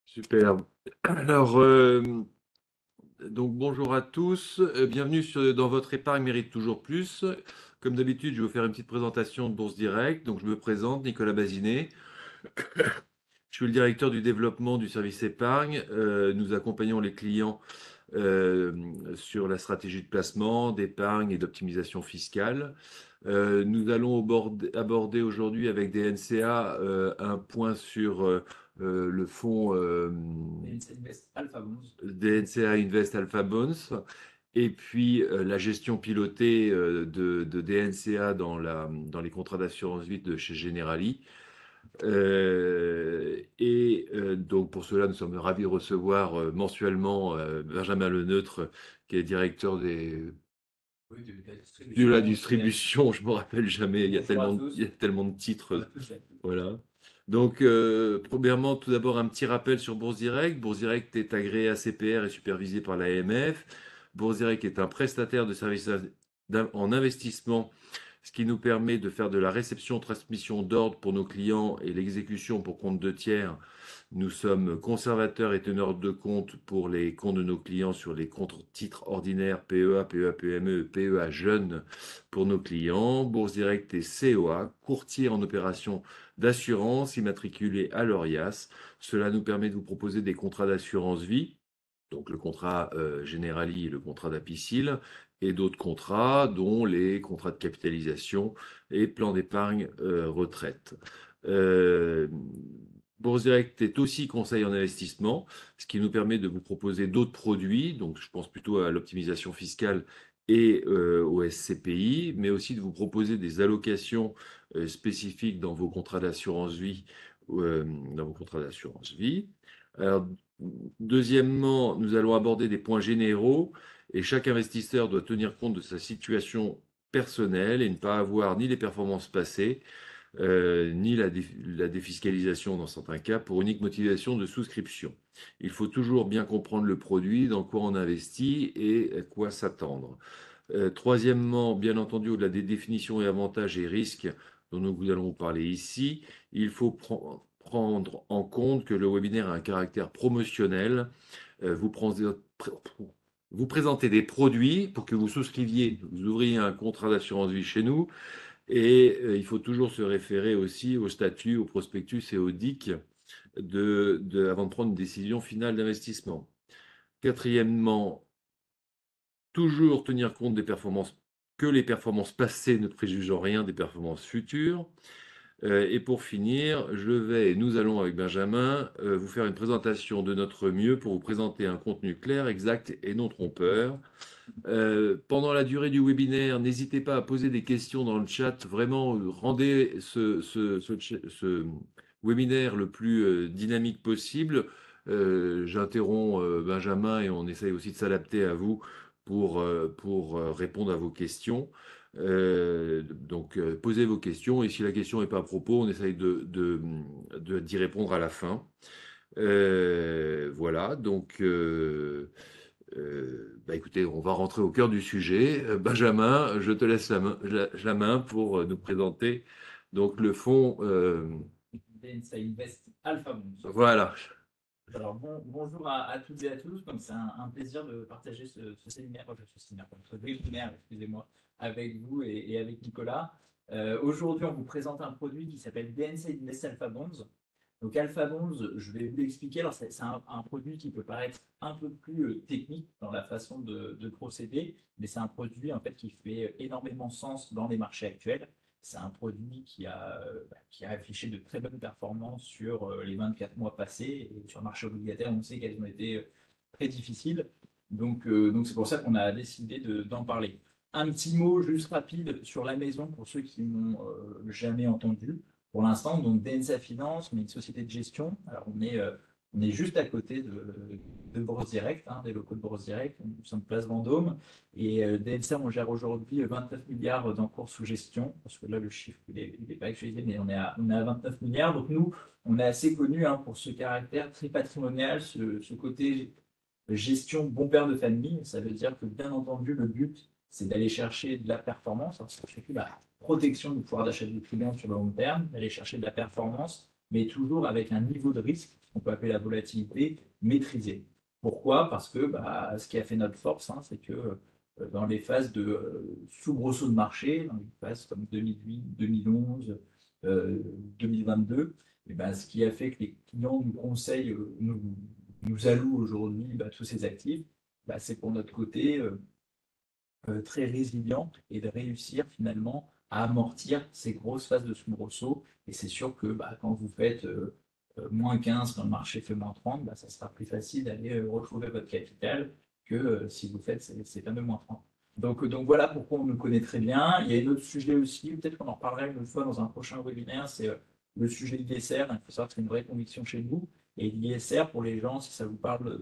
Superbe. Alors, donc bonjour à tous, bienvenue dans votre épargne mérite toujours plus. Comme d'habitude, je vais vous faire une petite présentation de Bourse Direct. Donc je me présente, Nicolas Bazinet. Je suis le directeur du développement du service épargne. Nous accompagnons les clients euh, sur la stratégie de placement, d'épargne et d'optimisation fiscale. Nous allons aborder aujourd'hui avec des NCA un point sur le fonds DNC Invest Alpha Bonds. DNCA Invest Alpha Bonds et puis la gestion pilotée de DNCA dans les contrats d'assurance vie de chez Generali. Donc pour cela, nous sommes ravis de recevoir mensuellement Benjamin Leneutre, qui est directeur Oui, de la de la distribution. distribution. Je me rappelle jamais, Bonjour à il y tous. a tellement de titres. À tous et à toutes. Voilà. Donc, premièrement, tout d'abord, un petit rappel sur Bourse Direct. Bourse Direct est agréé ACPR et supervisé par l'AMF. Bourse Direct est un prestataire de services en investissement, ce qui nous permet de faire de la réception, transmission d'ordre pour nos clients et l'exécution pour compte de tiers. Nous sommes conservateurs et teneurs de compte pour les comptes de nos clients sur les comptes titres ordinaires PEA, PEA, PME, PEA jeunes pour nos clients. Bourse Direct et COA, courtier en opération d'assurance immatriculé à l'ORIAS. Cela nous permet de vous proposer des contrats d'assurance vie, donc le contrat Generali et le contrat d'Apicil, et d'autres contrats, dont les contrats de capitalisation et plans d'épargne retraite. Euh, Bourse Direct est aussi conseil en investissement, ce qui nous permet de vous proposer d'autres produits, donc je pense plutôt à l'optimisation fiscale et au SCPI, mais aussi de vous proposer des allocations spécifiques dans vos contrats d'assurance vie, dans vos contrats d'assurance vie. Alors, deuxièmement, nous allons aborder des points généraux et chaque investisseur doit tenir compte de sa situation personnelle et ne pas avoir ni les performances passées, ni la défiscalisation dans certains cas pour unique motivation de souscription. Il faut toujours bien comprendre le produit, dans quoi on investit et à quoi s'attendre. Troisièmement, bien entendu, au-delà des définitions et avantages et risques dont nous allons vous parler ici, il faut prendre en compte que le webinaire a un caractère promotionnel. Vous, vous présentez des produits pour que vous souscriviez, vous ouvriez un contrat d'assurance vie chez nous. Et il faut toujours se référer aussi au statut, au prospectus et au DIC avant de prendre une décision finale d'investissement. Quatrièmement, toujours tenir compte des performances, que les performances passées ne préjugent rien des performances futures. Et pour finir, nous allons avec Benjamin vous faire une présentation de notre mieux pour vous présenter un contenu clair, exact et non trompeur. Pendant la durée du webinaire, n'hésitez pas à poser des questions dans le chat. Vraiment, rendez ce webinaire le plus dynamique possible. J'interromps Benjamin et on essaye aussi de s'adapter à vous pour répondre à vos questions. Posez vos questions et si la question n'est pas à propos, on essaye d'y répondre à la fin. Voilà, bah écoutez, on va rentrer au cœur du sujet. Benjamin, je te laisse la main pour nous présenter donc le fonds. DNC Invest Alpha Bonds. Voilà. Alors bonjour à toutes et à tous. Comme c'est un plaisir de partager ce séminaire, ce webinaire, excusez-moi, avec vous et avec Nicolas. Aujourd'hui, on vous présente un produit qui s'appelle DNC Invest Alpha Bonds. Donc Alpha Bonds, je vais vous l'expliquer. Alors c'est un produit qui peut paraître un peu plus technique dans la façon de procéder, mais c'est un produit en fait qui fait énormément sens dans les marchés actuels. C'est un produit qui a affiché de très bonnes performances sur les 24 mois passés. Et sur le marché obligataire, on sait qu'elles ont été très difficiles. Donc c'est pour ça qu'on a décidé d'en parler. Un petit mot juste rapide sur la maison pour ceux qui n'ont jamais entendu. Pour l'instant, donc DNCA Finance, on est une société de gestion. Alors on est juste à côté de Bourse Direct, hein, des locaux de Bourse Direct. Nous sommes place Vendôme. Et DNCA, on gère aujourd'hui 29 milliards d'encours sous gestion. Parce que là, le chiffre, il n'est pas actualisé, mais on est à 29 milliards. Donc nous, on est assez connus hein, pour ce caractère très patrimonial, ce côté gestion bon père de famille. Ça veut dire que, bien entendu, le but, c'est d'aller chercher de la performance. Alors, ça fait la protection du pouvoir d'achat du client sur le long terme, d'aller chercher de la performance mais toujours avec un niveau de risque, qu'on peut appeler la volatilité, maîtrisé. Pourquoi? Parce que bah, ce qui a fait notre force, hein, c'est que dans les phases de soubresaut de marché, dans les phases comme 2008, 2011, 2022, et ben, ce qui a fait que les clients nous conseillent, nous allouent aujourd'hui bah, tous ces actifs, bah, c'est pour notre côté très résilient et de réussir finalement à amortir ces grosses phases de soubresaut. Et c'est sûr que bah, quand vous faites -15, quand le marché fait -30, bah, ça sera plus facile d'aller retrouver votre capital que si vous faites ces fameux -30. Donc voilà pourquoi on nous connaît très bien. Il y a un autre sujet aussi, peut-être qu'on en reparlera une autre fois dans un prochain webinaire, c'est le sujet de l'ISR. Il faut savoir que c'est une vraie conviction chez nous. Et l'ISR, pour les gens, si ça vous parle,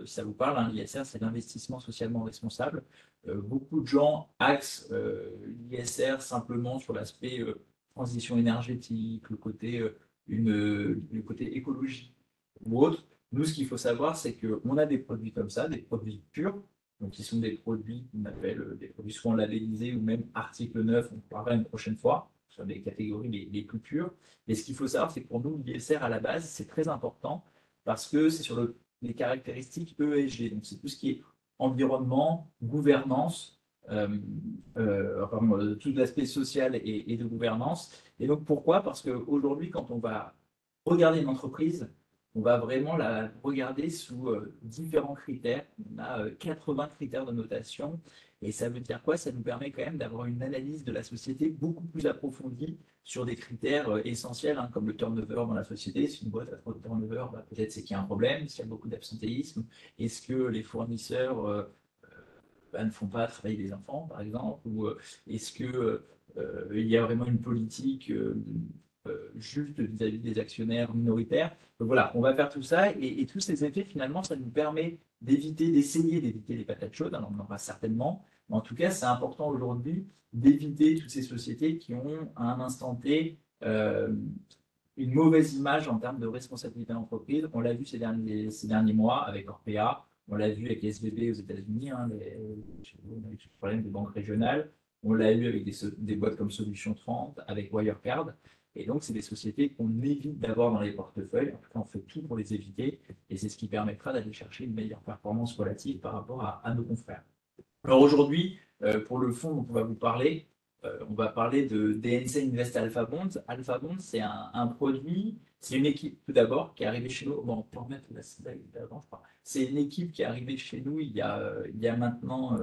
hein, l'ISR, c'est l'investissement socialement responsable. Beaucoup de gens axent l'ISR simplement sur l'aspect transition énergétique, le côté écologie ou autre. Nous, ce qu'il faut savoir, c'est qu'on a des produits comme ça, des produits purs, donc qui sont des produits qu'on appelle des produits soit labellisés ou même article 9, on parlera une prochaine fois, sur des catégories les plus pures. Mais ce qu'il faut savoir, c'est que pour nous, l'ISR à la base, c'est très important parce que c'est sur les caractéristiques ESG. Donc, c'est tout ce qui est environnement, gouvernance, tout l'aspect social et de gouvernance. Et donc, pourquoi? Parce qu'aujourd'hui, quand on va regarder une entreprise, on va vraiment la regarder sous différents critères. On a 80 critères de notation. Et ça veut dire quoi? Ça nous permet quand même d'avoir une analyse de la société beaucoup plus approfondie sur des critères essentiels, hein, comme le turnover dans la société. Si une boîte a trop de turnover, bah, peut-être c'est qu'il y a un problème. S'il y a beaucoup d'absentéisme, est-ce que les fournisseurs bah, ne font pas travailler les enfants, par exemple, ou est-ce que il y a vraiment une politique juste vis-à-vis des actionnaires minoritaires. Donc voilà, on va faire tout ça et tous ces effets, finalement, ça nous permet d'essayer d'éviter les patates chaudes. Alors, on en aura certainement, mais en tout cas, c'est important aujourd'hui d'éviter toutes ces sociétés qui ont, à un instant T, une mauvaise image en termes de responsabilité d'entreprise. On l'a vu ces derniers mois avec Orpea, on l'a vu avec SVB aux États-Unis, hein, les problèmes des banques régionales. On l'a eu avec des boîtes comme Solution 30, avec Wirecard. Et donc, c'est des sociétés qu'on évite d'avoir dans les portefeuilles. En tout cas, on fait tout pour les éviter. Et c'est ce qui permettra d'aller chercher une meilleure performance relative par rapport à nos confrères. Alors aujourd'hui, pour le fonds dont on va parler de DNC Invest Alpha Bonds. Alpha Bonds, c'est un produit, c'est une équipe tout d'abord qui est arrivée chez nous. Bon, on peut remettre la slide d'avant, je crois. C'est une équipe qui est arrivée chez nous il y a maintenant,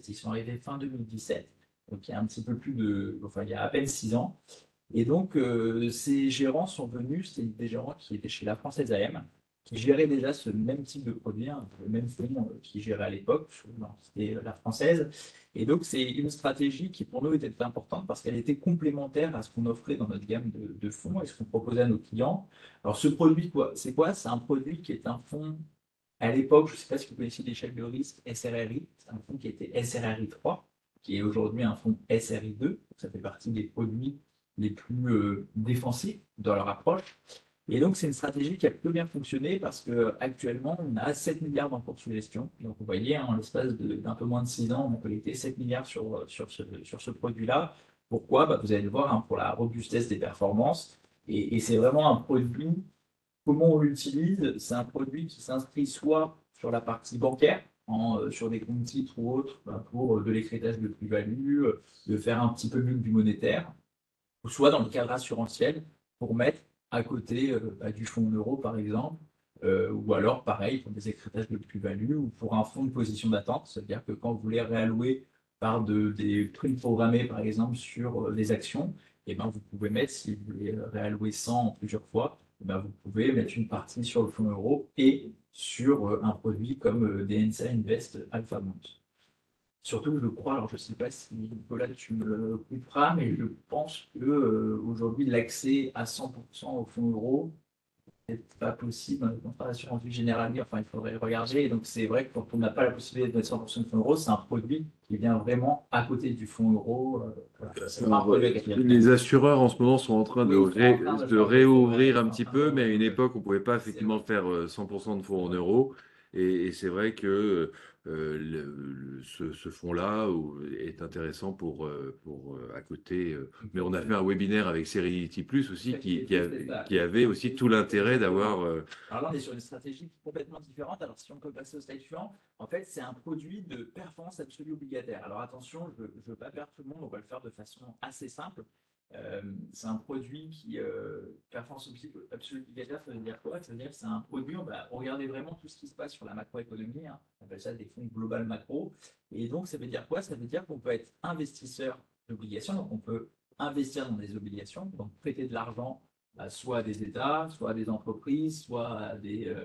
ils sont arrivés fin 2017, donc il y a un petit peu plus de, enfin il y a à peine 6 ans. Et donc, ces gérants sont venus, c'est des gérants qui étaient chez la Française AM, qui géraient déjà ce même type de produit, hein, le même fonds qu'ils géraient à l'époque, c'était la Française. Et donc, c'est une stratégie qui pour nous était importante parce qu'elle était complémentaire à ce qu'on offrait dans notre gamme de fonds et ce qu'on proposait à nos clients. Alors, ce produit, c'est quoi? C'est un produit qui est un fonds, à l'époque, je ne sais pas si vous connaissez l'échelle de risque SRRI, c'est un fonds qui était SRRI 3, qui est aujourd'hui un fonds SRI 2, ça fait partie des produits les plus défensifs dans leur approche. Et donc, c'est une stratégie qui a plutôt bien fonctionné parce qu'actuellement, on a 7 milliards en cours de gestion. Donc, vous voyez, en l'espace d'un peu moins de 6 ans, on a collecté 7 milliards sur ce produit-là. Pourquoi? Bah, vous allez le voir, hein, pour la robustesse des performances. Et c'est vraiment un produit, comment on l'utilise? C'est un produit qui s'inscrit soit sur la partie bancaire, sur des comptes titres ou autres, bah, pour de l'écrétage de plus-value, de faire un petit peu mieux que du monétaire, ou soit dans le cadre assurantiel pour mettre à côté du fonds en euros, par exemple, ou alors pareil pour des écrétages de plus-value ou pour un fonds de position d'attente, c'est-à-dire que quand vous voulez réallouer par des trucs programmés, par exemple, sur des actions, et ben, vous pouvez mettre, si vous voulez réallouer 100 en plusieurs fois, et ben, vous pouvez mettre une partie sur le fonds euro et sur un produit comme DNC Invest Alpha Mont. Surtout, je crois, alors je ne sais pas si Nicolas, tu me le couperas, mais je pense que aujourd'hui, l'accès à 100% au fonds euro n'est pas possible dans les contrats d'assurance vie générale. Enfin, il faudrait regarder. Et donc, c'est vrai que quand on n'a pas la possibilité de mettre 100% de fonds euro, c'est un produit qui vient vraiment à côté du fonds euro. C'est pas un produit avec Les assureurs en ce moment sont en train oui, ils sont en train de de faire des réouvrir un ils sont en petit train de peu, mais à une réouvrir. époque, on ne pouvait pas C'est effectivement vrai. faire 100% de fonds en euros. Et c'est vrai que ce fonds-là est intéressant pour à côté. Mais on a fait un webinaire avec Serenity Plus aussi qui avait aussi tout l'intérêt d'avoir. Alors là, on est sur une stratégie complètement différente. Alors, si on peut passer au slide suivant, en fait, c'est un produit de performance absolue obligataire. Alors, attention, je ne veux pas perdre tout le monde, on va le faire de façon assez simple. C'est un produit qui, performance absolue obligataire, ça veut dire quoi? Ça veut dire que c'est un produit, on va regarder vraiment tout ce qui se passe sur la macroéconomie, hein. On appelle ça des fonds global macro. Et donc, ça veut dire quoi? Ça veut dire qu'on peut être investisseur d'obligations, donc on peut investir dans des obligations, donc prêter de l'argent soit à des États, soit à des entreprises, soit à des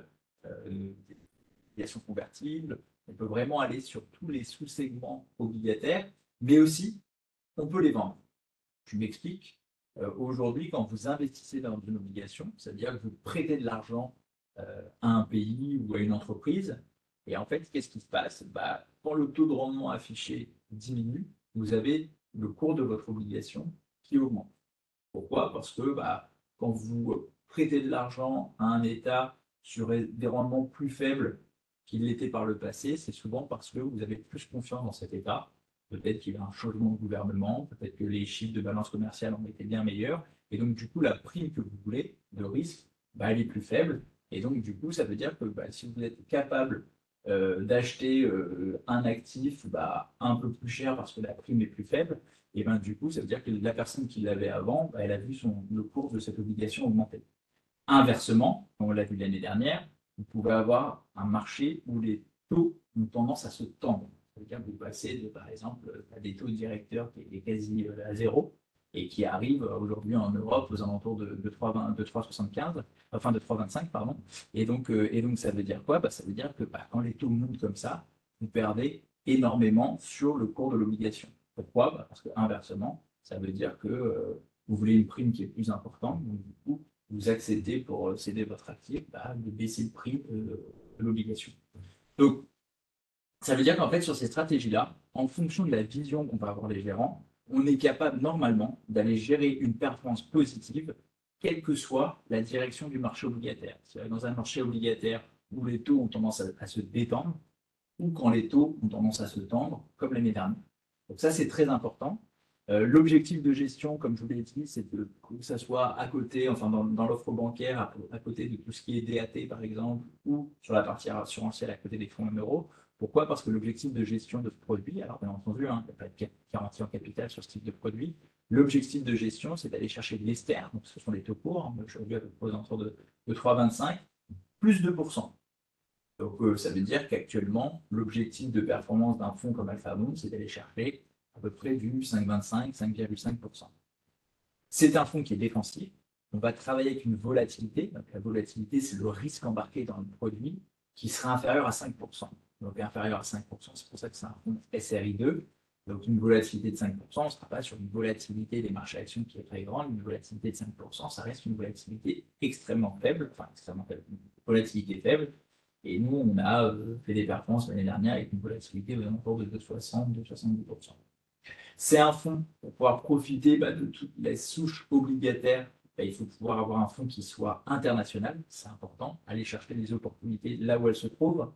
obligations convertibles. On peut vraiment aller sur tous les sous-segments obligataires, mais aussi on peut les vendre. Je m'explique. Aujourd'hui, quand vous investissez dans une obligation, c'est-à-dire que vous prêtez de l'argent à un pays ou à une entreprise, et en fait, qu'est-ce qui se passe? Quand le taux de rendement affiché diminue, vous avez le cours de votre obligation qui augmente. Pourquoi? Parce que quand vous prêtez de l'argent à un État sur des rendements plus faibles qu'il l'était par le passé, c'est souvent parce que vous avez plus confiance dans cet État. Peut-être qu'il y a un changement de gouvernement, peut-être que les chiffres de balance commerciale ont été bien meilleurs. Et donc, du coup, la prime que vous voulez de risque, elle est plus faible. Et donc, du coup, ça veut dire que si vous êtes capable d'acheter un actif un peu plus cher parce que la prime est plus faible, et du coup, ça veut dire que la personne qui l'avait avant, elle a vu le cours de cette obligation augmenter. Inversement, comme on l'a vu l'année dernière, vous pouvez avoir un marché où les taux ont tendance à se tendre. C'est-à-dire que vous passez, par exemple, à des taux directeurs qui est quasi à zéro et qui arrivent aujourd'hui en Europe aux alentours de 3,20, de 3,75, enfin de 3,25, pardon. Et donc, ça veut dire quoi? Ça veut dire que quand les taux montent comme ça, vous perdez énormément sur le cours de l'obligation. Pourquoi? Parce que inversement, ça veut dire que vous voulez une prime qui est plus importante, donc du coup, vous acceptez pour céder votre actif de baisser le prix de l'obligation. Donc, ça veut dire qu'en fait, sur ces stratégies-là, en fonction de la vision qu'on va avoir les gérants, on est capable normalement d'aller gérer une performance positive, quelle que soit la direction du marché obligataire. C'est-à-dire dans un marché obligataire où les taux ont tendance à se détendre, ou quand les taux ont tendance à se tendre, comme l'année dernière. Donc ça, c'est très important. L'objectif de gestion, comme je vous l'ai dit, c'est que ça soit à côté, enfin dans l'offre bancaire, à côté de tout ce qui est DAT par exemple, ou sur la partie assurantielle à côté des fonds en euros. Pourquoi? Parce que l'objectif de gestion de ce produit, alors bien entendu, il n'y a pas de garantie en capital sur ce type de produit. L'objectif de gestion, c'est d'aller chercher de l'ester, donc ce sont les taux courts, aujourd'hui à peu près aux alentours de 3,25, plus 2%. Donc, ça veut dire qu'actuellement, l'objectif de performance d'un fonds comme Alpha Bond, c'est d'aller chercher à peu près du 5,25, 5,5%. C'est un fonds qui est défensif. On va travailler avec une volatilité. Donc, la volatilité, c'est le risque embarqué dans le produit qui sera inférieur à 5%. Donc, inférieur à 5%. C'est pour ça que c'est un fonds SRI 2. Donc, une volatilité de 5%, on ne sera pas sur une volatilité des marchés actions qui est très grande. Une volatilité de 5%, ça reste une volatilité extrêmement faible. Enfin, extrêmement faible. Une volatilité faible. Et nous, on a fait des performances l'année dernière avec une volatilité aux alentours de 2,60, 2,70%. C'est un fonds pour pouvoir profiter de toutes les souches obligataires. Il faut pouvoir avoir un fonds qui soit international, c'est important, aller chercher les opportunités là où elles se trouvent.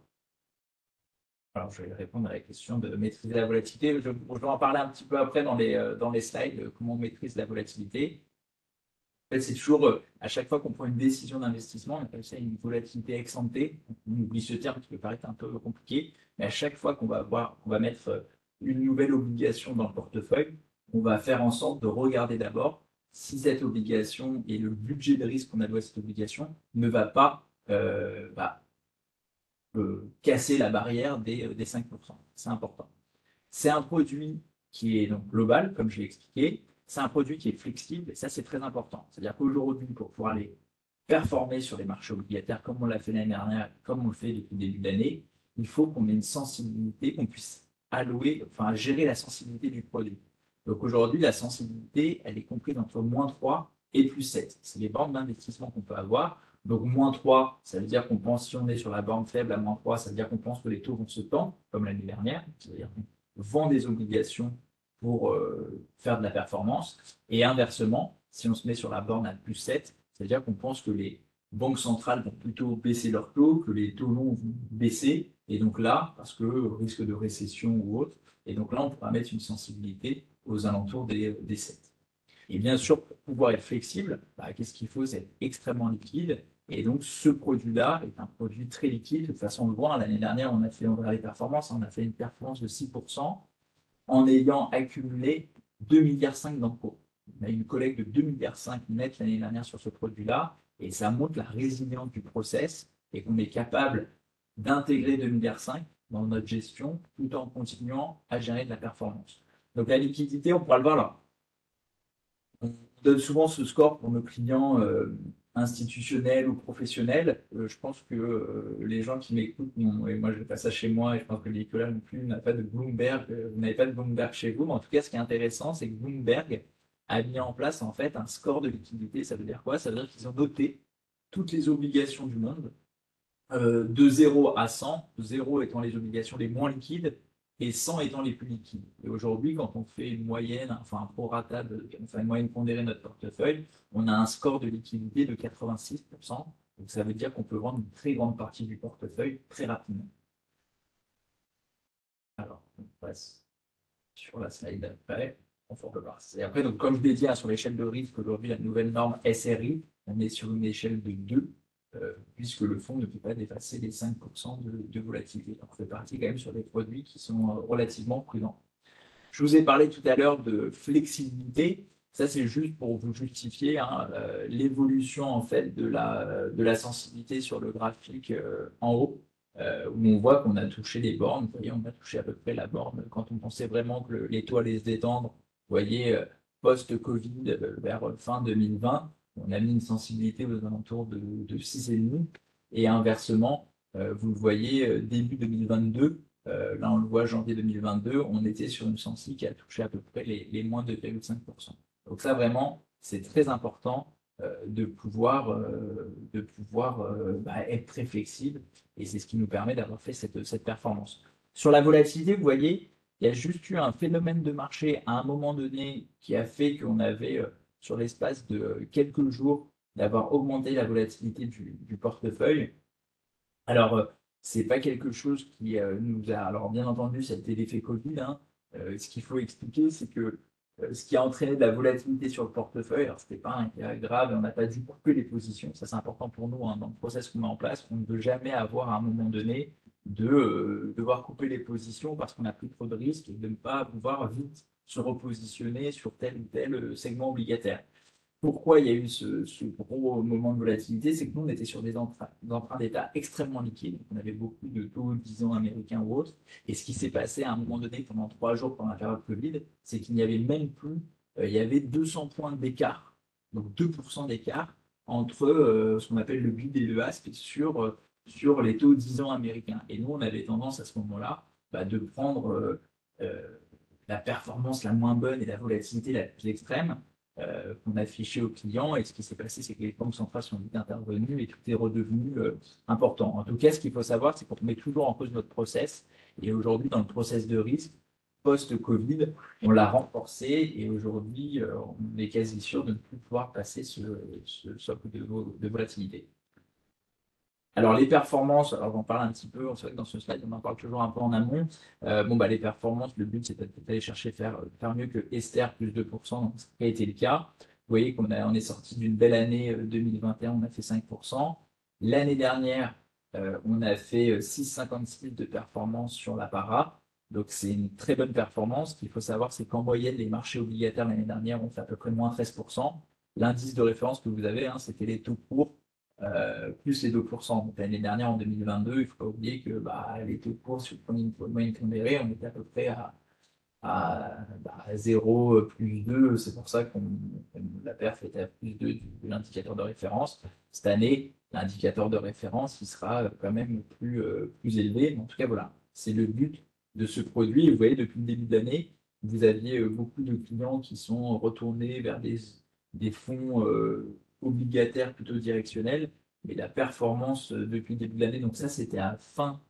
Alors, je vais répondre à la question de maîtriser la volatilité. Je vais en parler un petit peu après dans les slides, comment on maîtrise la volatilité. En fait, c'est toujours, à chaque fois qu'on prend une décision d'investissement, on appelle ça une volatilité ex ante. On oublie ce terme qui peut paraître un peu compliqué, mais à chaque fois qu'on va mettre une nouvelle obligation dans le portefeuille, on va faire en sorte de regarder d'abord si cette obligation et le budget de risque qu'on alloue à cette obligation ne va pas casser la barrière des 5%. C'est important. C'est un produit qui est donc global, comme je l'ai expliqué. C'est un produit qui est flexible, et ça, c'est très important. C'est-à-dire qu'aujourd'hui, pour pouvoir aller performer sur les marchés obligataires, comme on l'a fait l'année dernière, comme on le fait depuis le début de l'année, il faut qu'on ait une sensibilité, qu'on puisse gérer la sensibilité du produit. Donc aujourd'hui, la sensibilité, elle est comprise entre -3 et +7. C'est les bandes d'investissement qu'on peut avoir. Donc -3, ça veut dire qu'on pense, si on est sur la bande faible à -3, ça veut dire qu'on pense que les taux vont se tendre, comme l'année dernière. C'est-à-dire qu'on vend des obligations pour faire de la performance. Et inversement, si on se met sur la borne à +7, c'est-à-dire qu'on pense que les banques centrales vont plutôt baisser leurs taux, que les taux longs vont baisser. Et donc là, parce que risque de récession ou autre, et donc là, on pourra mettre une sensibilité aux alentours des 7. Et bien sûr, pour pouvoir être flexible, bah, qu'est-ce qu'il faut? C'est être extrêmement liquide. Et donc, ce produit-là est un produit très liquide. De toute façon, on le voit, l'année dernière, on a fait, on verra les performances, on a fait une performance de 6% en ayant accumulé 2,5 milliards d'encours. On a eu une collecte de 2,5 milliards net l'année dernière sur ce produit-là. Et ça montre la résilience du process et qu'on est capable d'intégrer 2,5 milliards dans notre gestion tout en continuant à gérer de la performance. Donc, la liquidité, on pourra le voir là. On donne souvent ce score pour nos clients institutionnels ou professionnels. Je pense que les gens qui m'écoutent, et moi je n'ai pas ça chez moi, et je pense que Nicolas non plus n'a pas de Bloomberg, vous n'avez pas de Bloomberg chez vous, mais en tout cas ce qui est intéressant, c'est que Bloomberg a mis en place en fait un score de liquidité. Ça veut dire quoi? Ça veut dire qu'ils ont noté toutes les obligations du monde de 0 à 100, 0 étant les obligations les moins liquides et 100 étant les plus liquides. Et aujourd'hui, quand on fait une moyenne, enfin un prorata, enfin une moyenne pondérée de notre portefeuille, on a un score de liquidité de 86%. Donc ça veut dire qu'on peut vendre une très grande partie du portefeuille très rapidement. Alors, on passe sur la slide d'après. Et après, donc, comme je l'ai dit, hein, sur l'échelle de risque, aujourd'hui, la nouvelle norme SRI, on est sur une échelle de 2, puisque le fonds ne peut pas dépasser les 5% de volatilité. Donc, on fait partie quand même sur des produits qui sont relativement prudents. Je vous ai parlé tout à l'heure de flexibilité. Ça, c'est juste pour vous justifier hein, l'évolution en fait de la sensibilité sur le graphique en haut, où on voit qu'on a touché les bornes. Vous voyez, on a touché à peu près la borne quand on pensait vraiment que les taux allaient se détendre. Vous voyez, post-Covid, vers fin 2020, on a mis une sensibilité aux alentours de 6,5. Et inversement, vous le voyez, début 2022, là, on le voit janvier 2022, on était sur une sensi qui a touché à peu près les moins 2,5%. Donc ça, vraiment, c'est très important de pouvoir bah, être très flexible et c'est ce qui nous permet d'avoir fait cette performance. Sur la volatilité, vous voyez, il y a juste eu un phénomène de marché à un moment donné qui a fait qu'on avait, sur l'espace de quelques jours, d'avoir augmenté la volatilité du portefeuille. Alors, c'est pas quelque chose qui nous a. Alors, bien entendu, ça a été l'effet Covid, hein. Ce qu'il faut expliquer, c'est que ce qui a entraîné de la volatilité sur le portefeuille, alors c'était pas un cas grave, on n'a pas dû couper les positions. Ça, c'est important pour nous hein, dans le process qu'on met en place. On ne veut jamais avoir à un moment donné de devoir couper les positions parce qu'on a pris trop de risques et de ne pas pouvoir vite se repositionner sur tel ou tel segment obligataire. Pourquoi il y a eu ce gros moment de volatilité? C'est que nous, on était sur des emprunts d'État extrêmement liquides. On avait beaucoup de taux 10 ans américains ou autres. Et ce qui s'est passé à un moment donné, pendant 3 jours, pendant la période Covid, c'est qu'il n'y avait même plus, il y avait 200 points d'écart, donc 2% d'écart entre ce qu'on appelle le BID et le ASP sur les taux 10 ans américains. Et nous, on avait tendance à ce moment-là bah, de prendre la performance la moins bonne et la volatilité la plus extrême qu'on affichait aux clients. Et ce qui s'est passé, c'est que les banques centrales sont vite intervenues et tout est redevenu important. En tout cas, ce qu'il faut savoir, c'est qu'on met toujours en cause notre process. Et aujourd'hui, dans le process de risque, post-Covid, on l'a renforcé et aujourd'hui, on est quasi sûr de ne plus pouvoir passer ce socle de volatilité. Alors, les performances, alors j'en parle un petit peu, c'est vrai que dans ce slide, on en parle toujours un peu en amont. Les performances, le but, c'est d'aller chercher faire mieux que Esther, plus 2%, donc ce qui a été le cas. Vous voyez on est sorti d'une belle année 2021, on a fait 5%. L'année dernière, on a fait 6,56 de performance sur la para. Donc, c'est une très bonne performance. Ce qu'il faut savoir, c'est qu'en moyenne, les marchés obligataires l'année dernière ont fait à peu près moins 13%. L'indice de référence que vous avez, hein, c'était les taux courts plus les 2%. Donc, l'année dernière, en 2022, il ne faut pas oublier que bah, les taux courts sur une moyenne pondérée, on était à peu près à 0, plus 2. C'est pour ça que la perf était à plus 2 de l'indicateur de référence. Cette année, l'indicateur de référence, il sera quand même plus élevé. Mais en tout cas, voilà, c'est le but de ce produit. Et vous voyez, depuis le début de l'année, vous aviez beaucoup de clients qui sont retournés vers des fonds obligataires plutôt directionnels. Mais la performance depuis le début de l'année, donc ça, c'était à fin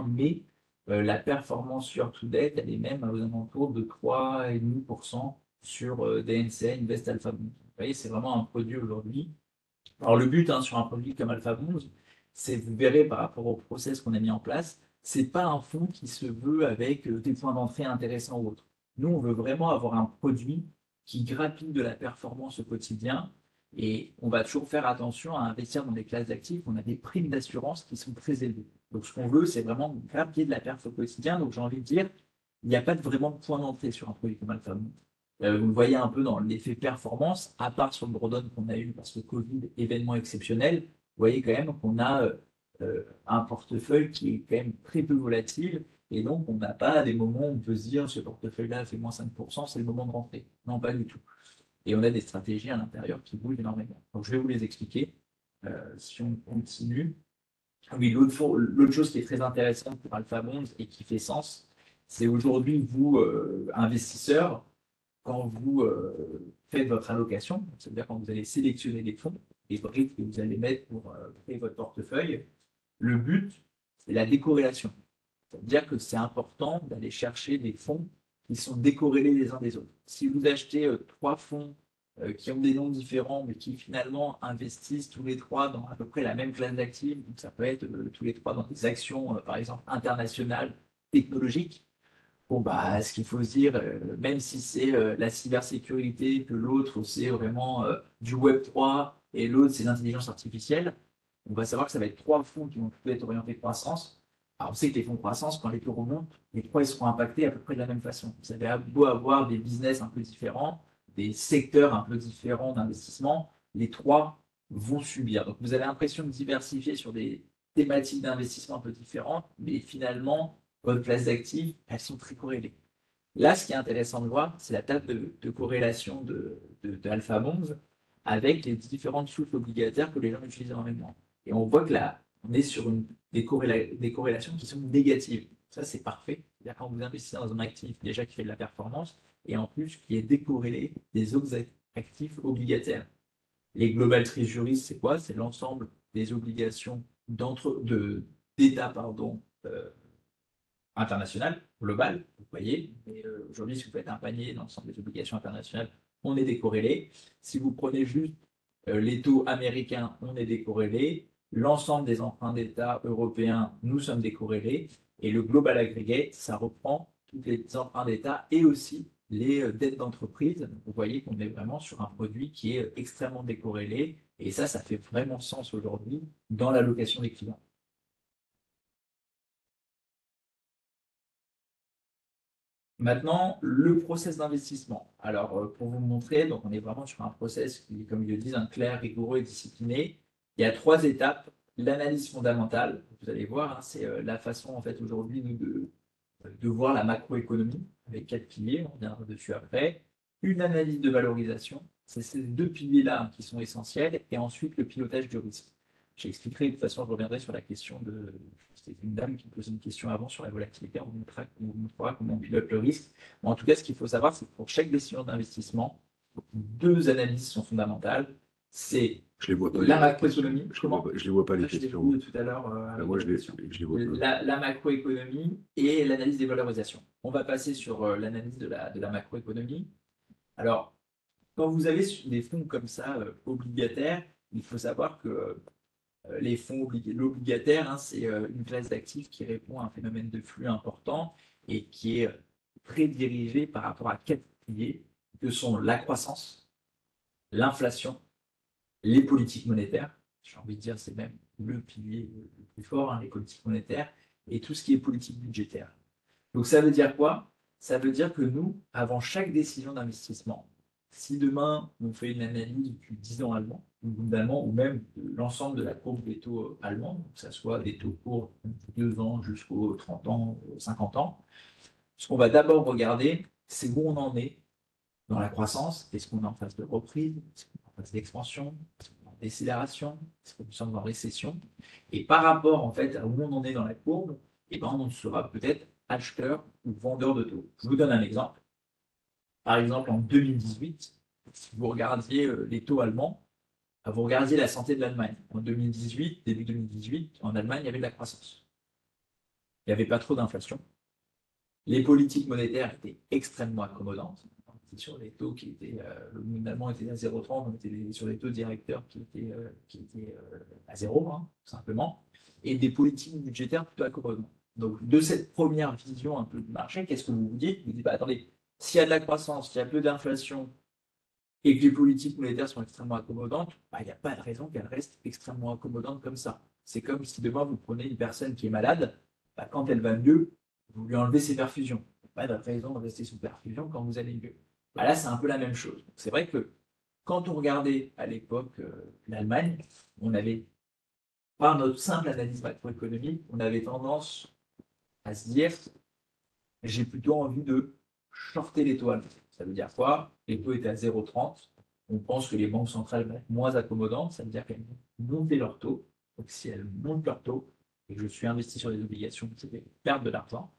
mai. La performance sur to date, elle est même aux alentours de 3,5% sur DNCA Invest Alpha. Vous voyez, c'est vraiment un produit aujourd'hui Alors le but sur un produit comme Alpha Bond, c'est, vous verrez par rapport au process qu'on a mis en place, c'est pas un fonds qui se veut avec des points d'entrée intéressants ou autres. Nous, on veut vraiment avoir un produit qui grappille de la performance au quotidien et on va toujours faire attention à investir dans des classes d'actifs. On a des primes d'assurance qui sont très élevées. Donc ce qu'on veut, c'est vraiment grappiller de la perf au quotidien. Donc j'ai envie de dire, il n'y a pas vraiment de point d'entrée sur un produit comme Alpha Bond. Vous le voyez un peu dans l'effet performance, à part sur le drawdown qu'on a eu parce que Covid, événement exceptionnel, vous voyez quand même qu'on a un portefeuille qui est quand même très peu volatile et donc on n'a pas des moments où on peut se dire ce portefeuille-là fait moins 5%, c'est le moment de rentrer. Non, pas du tout. Et on a des stratégies à l'intérieur qui bougent énormément. Donc je vais vous les expliquer. Si on continue. Oui, l'autre chose qui est très intéressante pour Alpha Bonds et qui fait sens, c'est aujourd'hui, vous, investisseurs, quand vous faites votre allocation, c'est-à-dire quand vous allez sélectionner les fonds, les briques que vous allez mettre pour créer votre portefeuille, le but, c'est la décorrélation. C'est-à-dire que c'est important d'aller chercher des fonds qui sont décorrélés les uns des autres. Si vous achetez trois fonds qui ont des noms différents, mais qui finalement investissent tous les trois dans à peu près la même classe d'actifs, donc ça peut être tous les trois dans des actions, par exemple, internationales, technologiques, bon, bah, ce qu'il faut se dire, même si c'est la cybersécurité, que l'autre c'est vraiment du Web3 et l'autre c'est l'intelligence artificielle, on va savoir que ça va être trois fonds qui vont plutôt être orientés croissance. Alors, on sait que les fonds de croissance, quand les taux remontent, les trois ils seront impactés à peu près de la même façon. Vous avez beau avoir des business un peu différents, des secteurs un peu différents d'investissement, les trois vont subir. Donc, vous avez l'impression de diversifier sur des thématiques d'investissement un peu différentes, mais finalement, votre classe d'actifs, elles sont très corrélées. Là, ce qui est intéressant de voir, c'est la table de corrélation de Alpha Bonds avec les différentes souches obligataires que les gens utilisent énormément. Et on voit que là, on est sur des corrélations qui sont négatives. Ça, c'est parfait. C'est-à-dire quand vous investissez dans un actif déjà qui fait de la performance et en plus qui est décorrélé des autres actifs obligataires. Les Global Treasuries, c'est quoi? C'est l'ensemble des obligations d'État, pardon, international, global, vous voyez. Mais aujourd'hui, si vous faites un panier dans l'ensemble des obligations internationales, on est décorrélé. Si vous prenez juste les taux américains, on est décorrélé. L'ensemble des emprunts d'État européens, nous sommes décorrélés. Et le global aggregate, ça reprend tous les emprunts d'État et aussi les dettes d'entreprise. Vous voyez qu'on est vraiment sur un produit qui est extrêmement décorrélé. Et ça fait vraiment sens aujourd'hui dans l'allocation des clients. Maintenant, le process d'investissement. Alors, pour vous montrer, donc on est vraiment sur un process qui, comme ils le disent, un clair, rigoureux et discipliné. Il y a trois étapes. L'analyse fondamentale, vous allez voir, c'est la façon, en fait, aujourd'hui, nous, de voir la macroéconomie, avec quatre piliers, on reviendra dessus après. Une analyse de valorisation, c'est ces deux piliers-là qui sont essentiels, et ensuite le pilotage du risque. J'expliquerai, de toute façon, je reviendrai sur la question de. C'est une dame qui me posait une question avant sur la volatilité. On vous montrera comment on pilote le risque. Mais en tout cas, ce qu'il faut savoir, c'est que pour chaque décision d'investissement, deux analyses sont fondamentales. C'est Je les vois pas. la macroéconomie. Je les vois pas les questions. Tout à l'heure. Moi, je les vois pas. La macroéconomie et l'analyse des valorisations. On va passer sur l'analyse de la macroéconomie. Alors, quand vous avez des fonds comme ça, obligataires, il faut savoir que les fonds l'obligataire, c'est une classe d'actifs qui répond à un phénomène de flux important et qui est très dirigé par rapport à quatre piliers que sont la croissance, l'inflation, les politiques monétaires. J'ai envie de dire, c'est même le pilier le plus fort, les politiques monétaires, et tout ce qui est politique budgétaire. Donc ça veut dire quoi? Ça veut dire que nous, avant chaque décision d'investissement, si demain on fait une analyse du 10 ans allemand, ou même de l'ensemble de la courbe des taux allemands, que ce soit des taux courts de 2 ans jusqu'aux 30 ans, 50 ans, ce qu'on va d'abord regarder, c'est où on en est dans la croissance. Est-ce qu'on est en phase de reprise? Est-ce qu'on est en phase d'expansion? Est-ce qu'on est en décélération? Est-ce que nous sommes en récession? Et par rapport en fait à où on en est dans la courbe, eh ben, on sera peut-être acheteur ou vendeur de taux. Je vous donne un exemple. Par exemple, en 2018, si vous regardiez les taux allemands, vous regardiez la santé de l'Allemagne. En 2018, début 2018, en Allemagne, il y avait de la croissance. Il n'y avait pas trop d'inflation. Les politiques monétaires étaient extrêmement accommodantes. était sur des taux qui étaient, le monde allemand était à 0,30, on était sur des taux directeurs qui étaient à zéro, hein, tout simplement, et des politiques budgétaires plutôt accommodantes. Donc, de cette première vision un peu du marché, qu'est-ce que vous vous dites? Vous dites, bah, attendez, s'il y a de la croissance, s'il y a peu d'inflation, et que les politiques monétaires sont extrêmement accommodantes, bah, il n'y a pas de raison qu'elles restent extrêmement accommodantes comme ça. C'est comme si demain vous prenez une personne qui est malade, bah, quand elle va mieux, vous lui enlevez ses perfusions. Pas de raison de rester sous perfusion quand vous allez mieux. Bah, là, c'est un peu la même chose. C'est vrai que quand on regardait à l'époque l'Allemagne, on avait, par notre simple analyse macroéconomique, on avait tendance à se dire j'ai plutôt envie de shorter les taux. Ça veut dire quoi? Les taux étaient à 0,30. On pense que les banques centrales vont être moins accommodantes. Ça veut dire qu'elles vont monter leurs taux. Donc, si elles montent leurs taux et que je suis investi sur des obligations, je vais perdre de l'argent.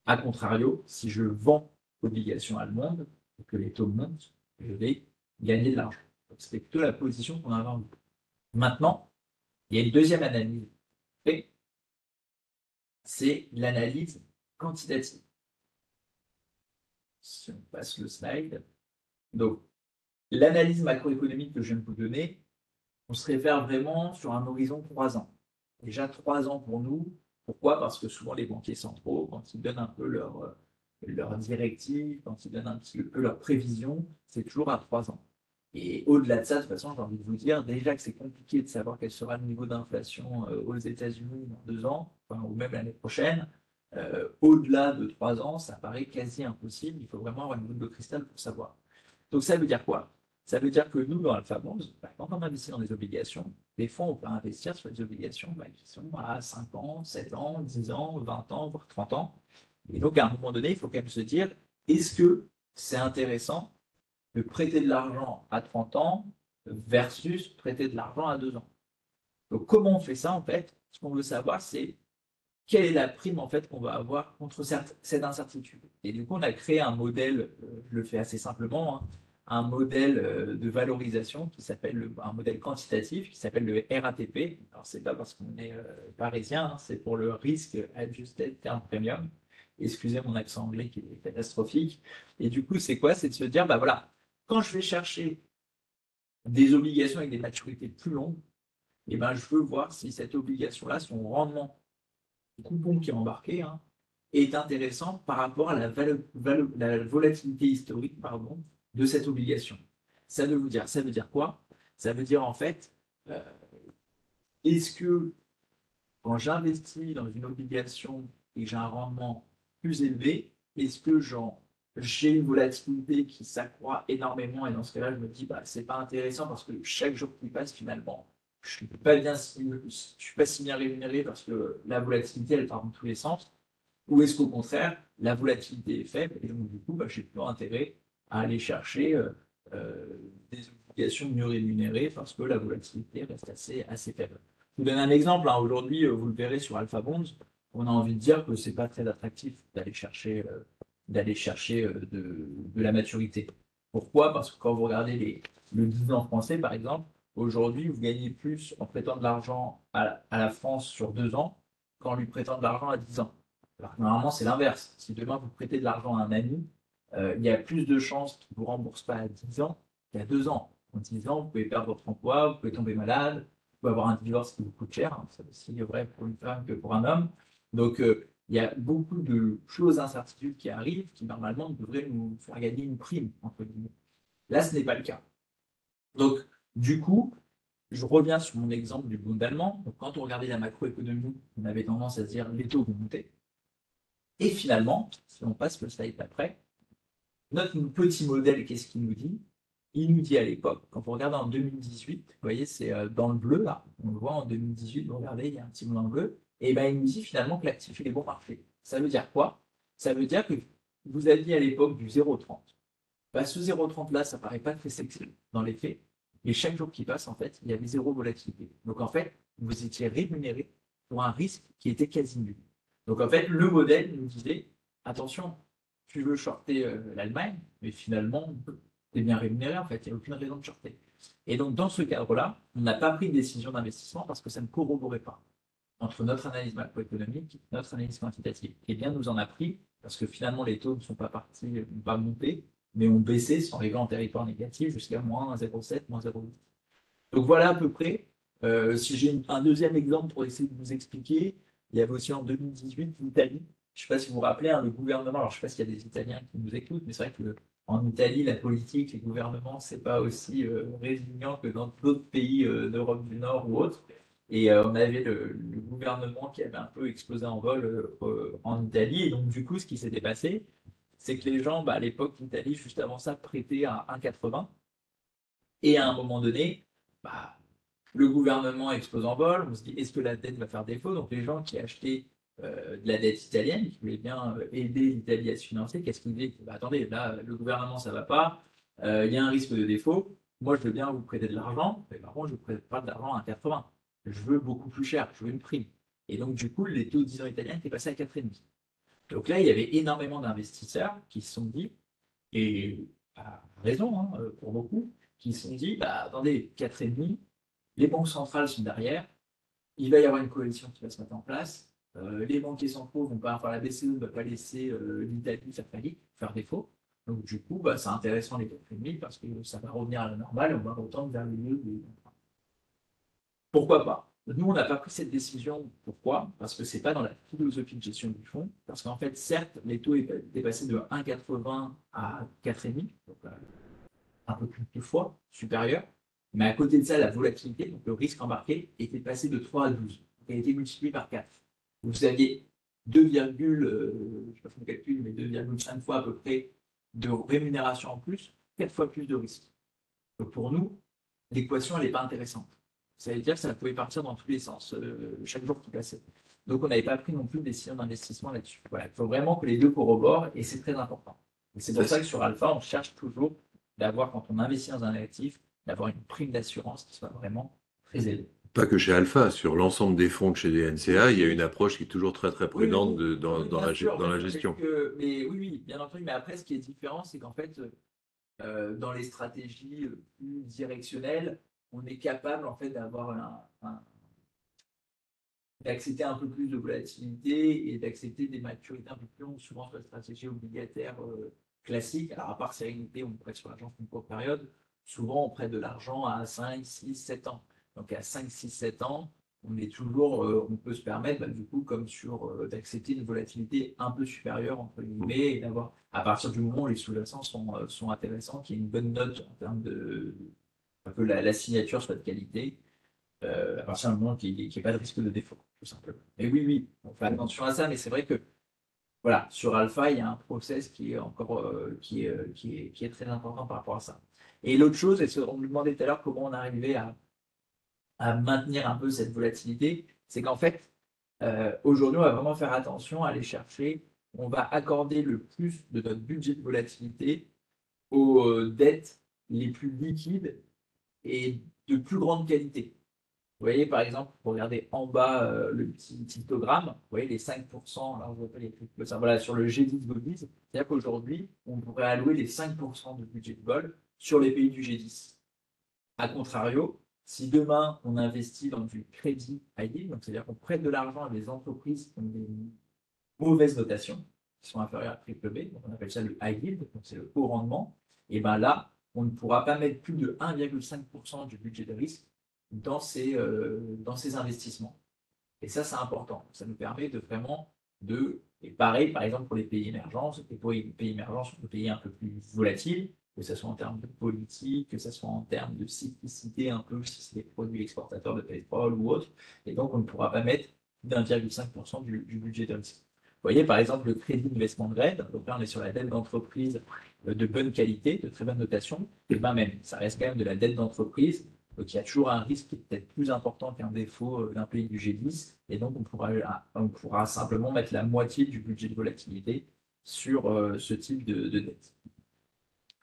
A contrario, si je vends obligations allemandes et que les taux montent, je vais gagner de l'argent. C'est plutôt la position qu'on a vendue. Maintenant, il y a une deuxième analyse. C'est l'analyse quantitative. Si on passe le slide. Donc, l'analyse macroéconomique que je viens de vous donner, on se réfère vraiment sur un horizon de 3 ans. Déjà 3 ans pour nous. Pourquoi? Parce que souvent les banquiers centraux, quand ils donnent un peu leur directive, quand ils donnent un petit peu leurs prévisions, c'est toujours à 3 ans. Et au-delà de ça, de toute façon, j'ai envie de vous dire déjà que c'est compliqué de savoir quel sera le niveau d'inflation aux États-Unis dans 2 ans, enfin, ou même l'année prochaine. Au-delà de 3 ans, ça paraît quasi impossible. Il faut vraiment avoir une boule de cristal pour savoir. Donc ça veut dire quoi? Ça veut dire que nous, dans Alpha Bonds, quand on investit dans des obligations, des fois on peut investir sur des obligations qui sont à 5 ans, 7 ans, 10 ans, 20 ans, voire 30 ans. Et donc à un moment donné, il faut quand même se dire, est-ce que c'est intéressant de prêter de l'argent à 30 ans versus prêter de l'argent à 2 ans? Donc comment on fait ça en fait? Ce qu'on veut savoir, c'est quelle est la prime en fait qu'on va avoir contre cette incertitude. Et du coup, on a créé un modèle, je le fais assez simplement, hein, un modèle de valorisation qui s'appelle un modèle quantitatif qui s'appelle le RATP. Alors c'est pas parce qu'on est parisien, hein, c'est pour le risque adjusted term premium. Excusez mon accent anglais qui est catastrophique. Et du coup, c'est quoi? C'est de se dire, bah voilà, quand je vais chercher des obligations avec des maturités plus longues, et ben, je veux voir si cette obligation-là, son rendement coupon qui est embarqué, hein, est intéressant par rapport à la volatilité historique pardon, de cette obligation. Ça veut dire quoi? Ça veut dire en fait, euh, est-ce que quand j'investis dans une obligation et que j'ai un rendement plus élevé, est-ce que j'ai une volatilité qui s'accroît énormément et dans ce cas-là, je me dis, bah, c'est pas intéressant parce que chaque jour qui passe, finalement, je ne suis pas si bien rémunéré parce que la volatilité, elle part dans tous les sens. Ou est-ce qu'au contraire, la volatilité est faible et donc du coup, bah, j'ai plutôt intérêt à aller chercher euh, des obligations mieux rémunérées parce que la volatilité reste assez faible. Je vous donne un exemple. Hein. Aujourd'hui, vous le verrez sur Alpha Bonds, on a envie de dire que c'est pas très attractif d'aller chercher de la maturité. Pourquoi? Parce que quand vous regardez le 10 ans français, par exemple, aujourd'hui, vous gagnez plus en prêtant de l'argent à la France sur 2 ans qu'en lui prêtant de l'argent à 10 ans. Alors, normalement, c'est l'inverse. Si demain vous prêtez de l'argent à un ami, il y a plus de chances qu'il ne vous rembourse pas à 10 ans qu'à 2 ans. En 10 ans, vous pouvez perdre votre emploi, vous pouvez tomber malade, vous pouvez avoir un divorce qui vous coûte cher. Hein. C'est aussi vrai pour une femme que pour un homme. Donc, il y a beaucoup de choses, incertitudes qui arrivent qui, normalement, devraient nous faire gagner une prime, entre guillemets. Là, ce n'est pas le cas. Donc, du coup, je reviens sur mon exemple du Bund allemand. Donc, quand on regardait la macroéconomie, on avait tendance à se dire les taux vont monter. Et finalement, si on passe le slide d'après, notre petit modèle, qu'est-ce qu'il nous dit? Il nous dit à l'époque, quand on regarde en 2018, vous voyez, c'est dans le bleu là, on le voit en 2018, vous regardez, il y a un petit mot dans le bleu, et ben il nous dit finalement que l'actif est bon marché. Ça veut dire quoi? Ça veut dire que vous aviez à l'époque du 0,30. Ben, ce 0,30 là, ça paraît pas très sexy dans les faits, mais chaque jour qui passe, en fait, il y avait zéro volatilité. Donc en fait, vous étiez rémunéré pour un risque qui était quasi nul. Donc en fait, le modèle nous disait, attention, tu veux shorter l'Allemagne, mais finalement, tu es bien rémunéré, en fait, il n'y a aucune raison de shorter. Et donc dans ce cadre-là, on n'a pas pris de décision d'investissement parce que ça ne corroborait pas entre notre analyse macroéconomique et notre analyse quantitative. Et bien nous en a pris, parce que finalement les taux ne sont pas partis, n'ont pas monté, mais ont baissé, sont arrivés en territoire négatif jusqu'à moins 0,7, moins 0,8. Donc voilà à peu près. Si j'ai un deuxième exemple pour essayer de vous expliquer, il y avait aussi en 2018 l'Italie. Je ne sais pas si vous vous rappelez, hein, le gouvernement, alors je ne sais pas s'il y a des Italiens qui nous écoutent, mais c'est vrai que en Italie, la politique, les gouvernements, c'est pas aussi résilient que dans d'autres pays d'Europe du Nord ou autres. Et on avait le gouvernement qui avait un peu explosé en vol en Italie. Et donc, du coup, ce qui s'était passé, c'est que les gens, bah, à l'époque, l'Italie, juste avant ça, prêtaient à 1,80. Et à un moment donné, bah, le gouvernement explose en vol. On se dit, est-ce que la dette va faire défaut? Donc, les gens qui achetaient de la dette italienne, qui voulaient bien aider l'Italie à se financer, qu'est-ce qu'ils disaient? Bah, attendez, là, le gouvernement, ça ne va pas. Il y a un risque de défaut. Moi, je veux bien vous prêter de l'argent, mais par contre, je ne vous prête pas de l'argent à 80. Je veux beaucoup plus cher, je veux une prime. Et donc, du coup, les taux de 10 ans italiens étaient passés à 4,5. Donc là, il y avait énormément d'investisseurs qui se sont dit, et à raison hein, pour beaucoup, qui se sont dit, bah, attendez, 4,5, les banques centrales sont derrière, il va y avoir une coalition qui va se mettre en place, les banquiers centraux vont pas, enfin la BCE ne va pas laisser l'Italie faire faillite, faire défaut. Donc du coup, bah, c'est intéressant les 4,5 parce que ça va revenir à la normale et on va retendre vers le milieu des... Pourquoi pas? Nous, on n'a pas pris cette décision. Pourquoi? Parce que ce n'est pas dans la philosophie de gestion du fonds. Parce qu'en fait, certes, les taux étaient passés de 1,80 à 4,5, donc un peu plus de fois supérieur. Mais à côté de ça, la volatilité, donc le risque embarqué, était passé de 3 à 12. Donc, il a été multiplié par 4. Vous aviez 2, je ne sais pas si on calcule, mais 2,5 fois à peu près de rémunération en plus, 4 fois plus de risque. Donc pour nous, l'équation, elle n'est pas intéressante. Ça veut dire que ça pouvait partir dans tous les sens, chaque jour qui passait. Donc on n'avait pas pris non plus de décision d'investissement là-dessus. Voilà, il faut vraiment que les deux corroborent et c'est très important. Et c'est pour ça que sur Alpha, on cherche toujours d'avoir, quand on investit dans un actif, d'avoir une prime d'assurance qui soit vraiment très élevée. Pas que chez Alpha, sur l'ensemble des fonds de chez DNCA, il y a une approche qui est toujours très très Oui, prudente oui, oui, dans bien la sûr, gestion. mais oui, oui, bien entendu. Mais après, ce qui est différent, c'est qu'en fait, dans les stratégies plus directionnelles, on est capable en fait d'avoir d'accepter un peu plus de volatilité et d'accepter des maturités un peu plus longues, souvent sur la stratégie obligataire classique. Alors à part sérénité, on prête sur l'argent pour une courte période, souvent on prête de l'argent à 5, 6, 7 ans. Donc à 5, 6, 7 ans, on est toujours, on peut se permettre, bah, du coup, comme sur d'accepter une volatilité un peu supérieure, entre guillemets, et d'avoir, à partir du moment où les sous-jacents sont intéressants, qu'il y ait une bonne note en termes de que la signature soit de qualité, à partir du moment qu'il n'y ait pas de risque de défaut, tout simplement. Et oui, oui, on fait attention à ça, mais c'est vrai que voilà, sur Alpha, il y a un process qui est encore qui est très important par rapport à ça. Et l'autre chose, et on me demandait tout à l'heure comment on arrivait à maintenir un peu cette volatilité, c'est qu'en fait, aujourd'hui, on va vraiment faire attention à aller chercher, on va accorder le plus de notre budget de volatilité aux dettes les plus liquides et de plus grande qualité. Vous voyez, par exemple, pour regarder en bas le petit histogramme, vous voyez les 5%, alors je vois pas les trucs comme ça, voilà, sur le G10 Govies, c'est-à-dire qu'aujourd'hui, on pourrait allouer les 5% de budget de vol sur les pays du G10. A contrario, si demain on investit dans du crédit high yield, donc c'est-à-dire qu'on prête de l'argent à des entreprises qui ont des mauvaises notations, qui sont inférieures à triple B, donc on appelle ça le high yield, donc c'est le haut rendement, et bien là, on ne pourra pas mettre plus de 1,5% du budget de risque dans ces investissements. Et ça, c'est important. Ça nous permet de vraiment et pareil, par exemple, pour les pays émergents, et pour les pays émergents, sur des pays un peu plus volatiles, que ce soit en termes de politique, que ce soit en termes de cyclicité, un peu si c'est des produits exportateurs de pétrole ou autres. Et donc, on ne pourra pas mettre d'1,5% du budget de risque. Vous voyez, par exemple, le crédit investment grade, donc là, on est sur la dette d'entreprise de bonne qualité, de très bonne notation, et bien même, ça reste quand même de la dette d'entreprise donc il y a toujours un risque qui est peut-être plus important qu'un défaut d'un pays du G10. Et donc on pourra simplement mettre la moitié du budget de volatilité sur ce type de dette.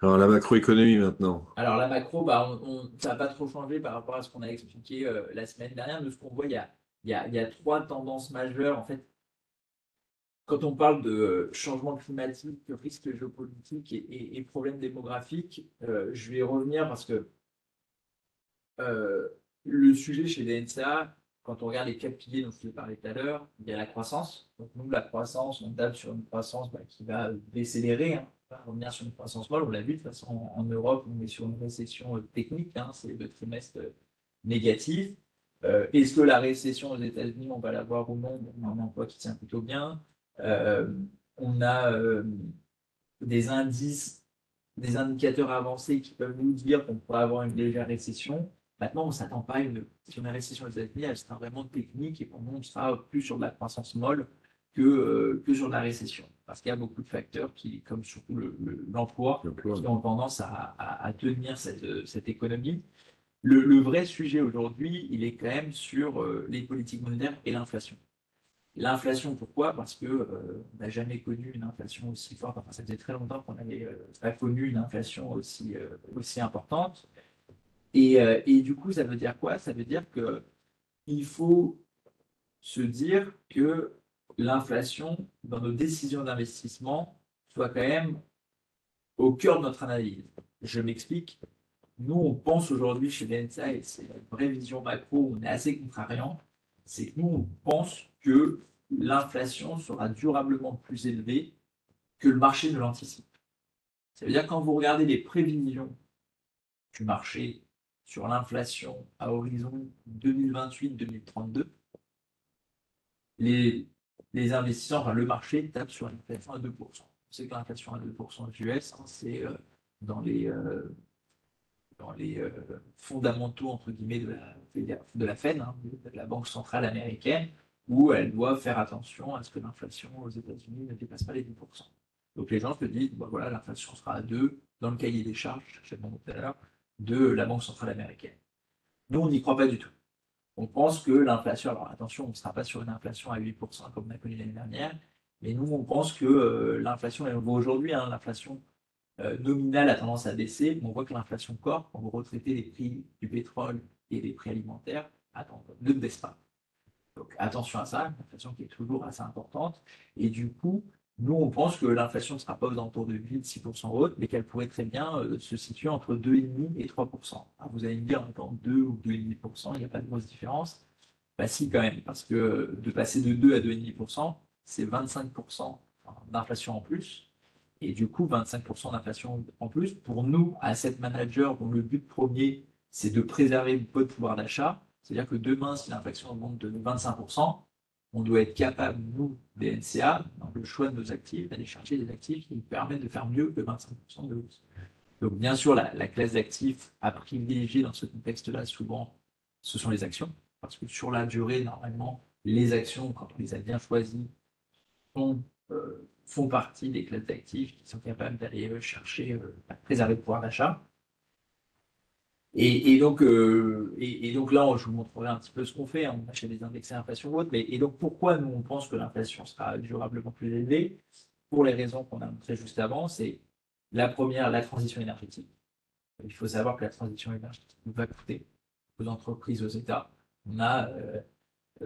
Alors la macroéconomie maintenant. Alors la macro, bah, ça n'a pas trop changé par rapport à ce qu'on a expliqué la semaine dernière. De ce qu'on voit, il y a trois tendances majeures. En fait, quand on parle de changement climatique, risque géopolitique et problèmes démographiques, je vais y revenir parce que le sujet chez les NCA, quand on regarde les quatre piliers dont je vous ai parlé tout à l'heure, il y a la croissance. Donc nous, la croissance, on tape sur une croissance qui va décélérer. Hein. va revenir sur une croissance molle. On l'a vu, de toute façon, en Europe, on est sur une récession technique, hein, c'est le trimestre négatif. Est-ce que la récession aux États-Unis, on va la voir ou non? On a un emploi qui tient plutôt bien. Euh, on a des indices, des indicateurs avancés qui peuvent nous dire qu'on pourrait avoir une légère récession. Maintenant, on ne s'attend pas à sur une récession aux États-Unis, elle sera vraiment technique et pour nous, on sera plus sur de la croissance molle que sur de la récession. Parce qu'il y a beaucoup de facteurs qui, comme surtout l'emploi, qui ont tendance à tenir cette économie. Le vrai sujet aujourd'hui, il est quand même sur les politiques monétaires et l'inflation. L'inflation, pourquoi? Parce que on n'a jamais connu une inflation aussi forte. Enfin, ça faisait très longtemps qu'on n'avait pas connu une inflation aussi importante. Et du coup, ça veut dire quoi? Ça veut dire que il faut se dire que l'inflation, dans nos décisions d'investissement, soit quand même au cœur de notre analyse. Je m'explique. Nous, on pense aujourd'hui chez BNSA, et c'est une vraie vision macro, on est assez contrariant, c'est que nous, on pense que l'inflation sera durablement plus élevée que le marché ne l'anticipe. Ça veut dire que quand vous regardez les prévisions du marché sur l'inflation à horizon 2028-2032, les, les investisseurs, enfin, le marché tape sur une inflation à 2%. On sait que l'inflation à 2% US, hein, c'est dans les fondamentaux entre guillemets de la Fed, hein, de la Banque centrale américaine, où elle doit faire attention à ce que l'inflation aux États-Unis ne dépasse pas les 10%. Donc les gens se disent, bah, voilà, l'inflation sera à 2 dans le cahier des charges, je tout à l'heure, de la Banque centrale américaine. Nous, on n'y croit pas du tout. On pense que l'inflation, alors attention, on ne sera pas sur une inflation à 8% comme on a connu l'année dernière, mais nous, on pense que l'inflation, elle vaut aujourd'hui, hein, l'inflation nominale a tendance à baisser, mais on voit que l'inflation corps, quand vous retraitez les prix du pétrole et des prix alimentaires, ne baisse pas. Donc attention à ça, l'inflation qui est toujours assez importante. Et du coup, nous, on pense que l'inflation ne sera pas aux alentours de 8-6% haute, mais qu'elle pourrait très bien se situer entre 2,5 et 3%. Alors vous allez me dire, entre 2 ou 2,5%, il n'y a pas de grosse différence. Bah si, quand même, parce que de passer de 2 à 2,5%, c'est 25% d'inflation en plus. Et du coup, 25% d'inflation en plus, pour nous, asset managers, dont le but premier, c'est de préserver votre pouvoir d'achat, c'est-à-dire que demain, si l'inflation augmente de 25%, on doit être capable, nous, BNCA, dans le choix de nos actifs, d'aller chercher des actifs qui nous permettent de faire mieux que 25% de hausse. Donc, bien sûr, la classe d'actifs à privilégier dans ce contexte-là, souvent, ce sont les actions, parce que sur la durée, normalement, les actions, quand on les a bien choisies, font partie des classes d'actifs qui sont capables d'aller chercher à préserver le pouvoir d'achat. Et donc là, je vous montrerai un petit peu ce qu'on fait. On achète des indexés inflation ou autre. Et donc, pourquoi nous, on pense que l'inflation sera durablement plus élevée? Pour les raisons qu'on a montrées juste avant, c'est la première, la transition énergétique. Il faut savoir que la transition énergétique va coûter aux entreprises, aux États. On a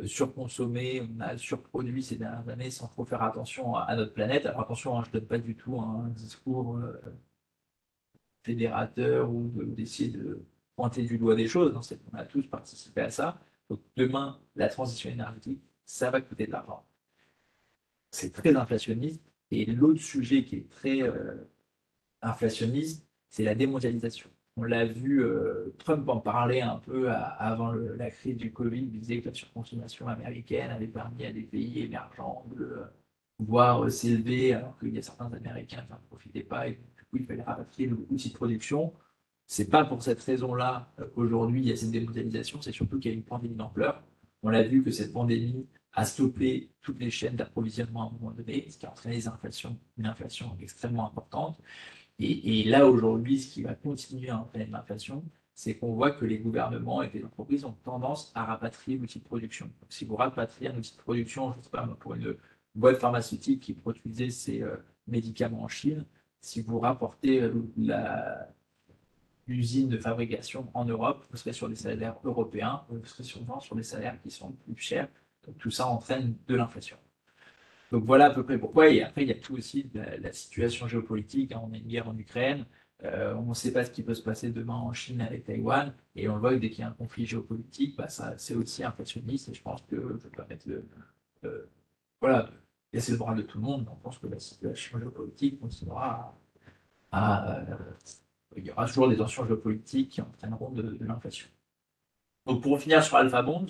surconsommé, on a surproduit ces dernières années sans trop faire attention à notre planète. Alors attention, hein, je ne donne pas du tout un discours fédérateur ou d'essayer de pointer du doigt des choses. C'est qu'on a tous participé à ça. Donc demain, la transition énergétique, ça va coûter de l'argent. C'est très inflationniste. Et l'autre sujet qui est très inflationniste, c'est la démondialisation. On l'a vu, Trump en parlait un peu avant la crise du Covid. Il disait que la surconsommation américaine avait permis à des pays émergents de pouvoir s'élever, alors qu'il y a certains Américains qui n'en profitaient pas et du coup il fallait rapatrier l'outil de production. C'est pas pour cette raison-là qu'aujourd'hui il y a cette démondialisation, c'est surtout qu'il y a une pandémie d'ampleur. On l'a vu que cette pandémie a stoppé toutes les chaînes d'approvisionnement à un moment donné, ce qui a entraîné une inflation extrêmement importante. Et là, aujourd'hui, ce qui va continuer à entraîner l'inflation, c'est qu'on voit que les gouvernements et les entreprises ont tendance à rapatrier l'outil de production. Donc, si vous rapatriez un outil de production, je ne sais pas, pour une boîte pharmaceutique qui produisait ses médicaments en Chine, si vous rapportez l'usine de fabrication en Europe, vous serez sur des salaires européens, vous serez souvent sur des salaires qui sont plus chers. Donc tout ça entraîne de l'inflation. Donc voilà à peu près pourquoi. Et après, il y a tout aussi la situation géopolitique, hein. On a une guerre en Ukraine. On ne sait pas ce qui peut se passer demain en Chine avec Taïwan. Et on voit que dès qu'il y a un conflit géopolitique, bah, ça, c'est aussi inflationniste. Et je pense que je vais pas mettre voilà, laisser le bras de tout le monde. On pense que la situation géopolitique continuera il y aura toujours des tensions géopolitiques qui entraîneront de l'inflation. Donc pour finir sur Alpha Bond,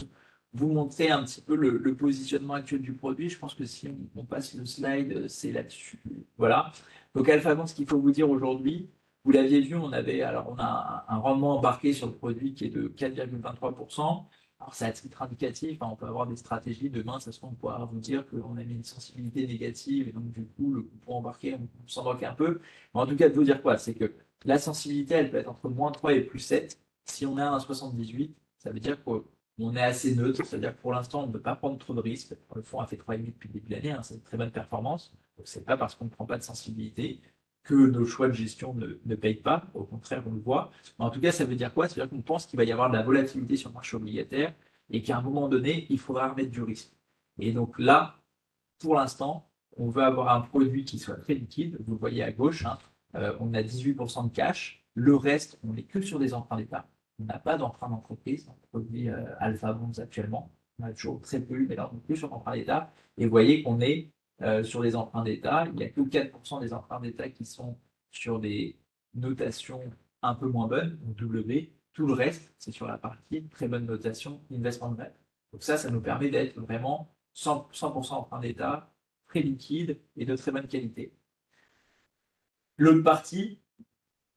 vous montrez un petit peu le positionnement actuel du produit. Je pense que si on passe le slide, c'est là-dessus. Voilà. Donc Alpha Bond, ce qu'il faut vous dire aujourd'hui, vous l'aviez vu, on a un rendement embarqué sur le produit qui est de 4,23%. Alors c'est à titre indicatif, hein, on peut avoir des stratégies. Demain, ça se trouve, on pourra vous dire qu'on a mis une sensibilité négative et donc du coup, le coupon embarqué, on s'en moque un peu. Mais en tout cas, de vous dire quoi? C'est que la sensibilité, elle peut être entre -3 et +7. Si on est à 1,78, ça veut dire qu'on est assez neutre, c'est-à-dire que pour l'instant, on ne peut pas prendre trop de risques. Le fonds a fait 3,5 depuis le début de l'année, hein, c'est une très bonne performance. Donc, ce n'est pas parce qu'on ne prend pas de sensibilité que nos choix de gestion ne payent pas. Au contraire, on le voit. Mais en tout cas, ça veut dire quoi? Ça veut dire qu'on pense qu'il va y avoir de la volatilité sur le marché obligataire et qu'à un moment donné, il faudra remettre du risque. Et donc là, pour l'instant, on veut avoir un produit qui soit très liquide. Vous le voyez à gauche, hein, on a 18% de cash. Le reste, on n'est que sur des emprunts d'État. On n'a pas d'emprunt d'entreprise dans le produit Alpha Bonds actuellement. On a toujours très peu eu, mais là, on est plus sur l'emprunt d'État. Et vous voyez qu'on est sur des emprunts d'État. Il n'y a que 4% des emprunts d'État qui sont sur des notations un peu moins bonnes, donc W. Tout le reste, c'est sur la partie très bonne notation investment grade. Donc ça nous permet d'être vraiment 100% emprunt d'État, très liquide et de très bonne qualité. L'autre partie,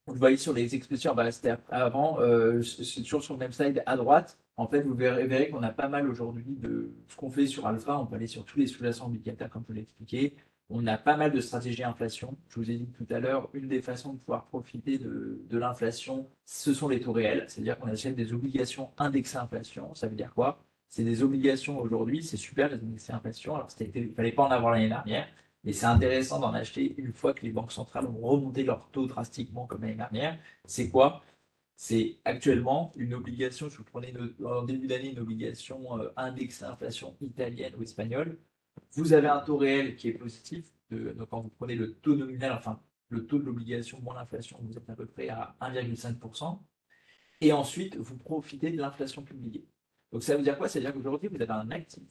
vous le voyez sur les expositions, bah, c'était avant, c'est toujours sur le même slide à droite. En fait, vous verrez qu'on a pas mal aujourd'hui de ce qu'on fait sur Alpha. On peut aller sur tous les sous-jacents obligataires, comme je l'ai expliqué. On a pas mal de stratégies inflation. Je vous ai dit tout à l'heure, une des façons de pouvoir profiter de l'inflation, ce sont les taux réels. C'est-à-dire qu'on achète des obligations indexées inflation. Ça veut dire quoi? C'est des obligations aujourd'hui, c'est super les indexés inflation. Alors, il ne fallait pas en avoir l'année dernière. Et c'est intéressant d'en acheter une fois que les banques centrales ont remonté leurs taux drastiquement comme l'année dernière. C'est quoi? C'est actuellement une obligation, si vous prenez en début d'année une obligation indexée inflation italienne ou espagnole, vous avez un taux réel qui est positif. Donc quand vous prenez le taux nominal, enfin le taux de l'obligation moins l'inflation, vous êtes à peu près à 1,5%. Et ensuite, vous profitez de l'inflation publiée. Donc ça veut dire quoi? Ça veut dire qu'aujourd'hui, vous avez un actif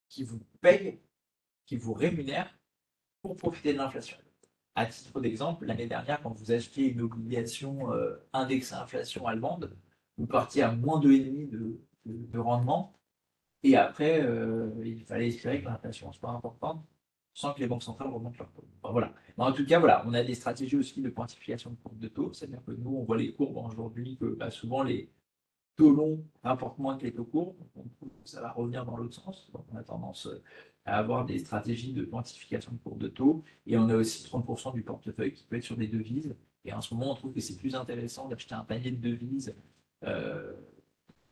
qui vous paye, qui vous rémunère pour profiter de l'inflation. À titre d'exemple, l'année dernière, quand vous achetiez une obligation indexée inflation allemande, vous partiez à -2,5 de rendement, et après, il fallait espérer que l'inflation soit importante sans que les banques centrales remontent leur taux. Enfin, voilà. Mais en tout cas, voilà, on a des stratégies aussi de quantification de courbe de taux, c'est-à-dire que nous, on voit les courbes aujourd'hui que bah, souvent les taux longs rapportent moins que les taux courts, donc ça va revenir dans l'autre sens. Donc on a tendance à avoir des stratégies de quantification de courbe de taux, et on a aussi 30% du portefeuille qui peut être sur des devises. Et en ce moment, on trouve que c'est plus intéressant d'acheter un panier de devises, euh,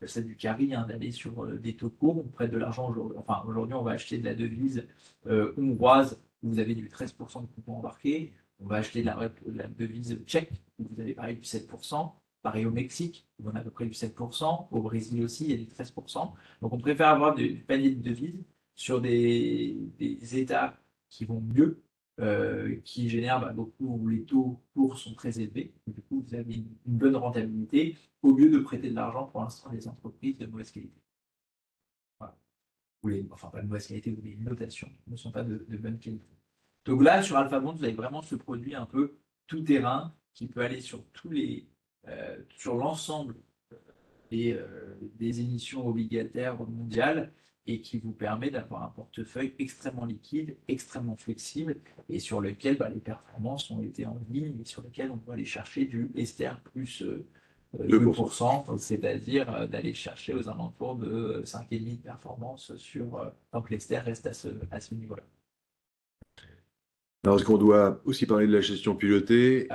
c'est du carry, hein, d'aller sur des taux courts. On prête de l'argent aujourd'hui. Enfin, aujourd'hui, on va acheter de la devise hongroise où vous avez du 13% de coupon embarqué. On va acheter de la devise tchèque où vous avez pareil du 7%. Pareil au Mexique, où on a à peu près du 7%. Au Brésil aussi, il y a du 13%. Donc, on préfère avoir du panier de devises sur des États qui vont mieux, qui génèrent bah, beaucoup, où les taux courts sont très élevés. Du coup, vous avez une bonne rentabilité au lieu de prêter de l'argent pour l'instant à des entreprises de mauvaise qualité. Voilà. Enfin, pas de mauvaise qualité, ou les notations ne sont pas de bonne qualité. Donc là, sur Alpha Bond, vous avez vraiment ce produit un peu tout terrain qui peut aller sur sur l'ensemble des émissions obligataires mondiales et qui vous permet d'avoir un portefeuille extrêmement liquide, extrêmement flexible et sur lequel bah, les performances ont été en ligne et sur lequel on peut aller chercher du STR plus 2%, c'est-à-dire d'aller chercher aux alentours de 5,5 de performance tant que l'STR reste à ce niveau-là. Alors, est-ce qu'on doit aussi parler de la gestion pilotée?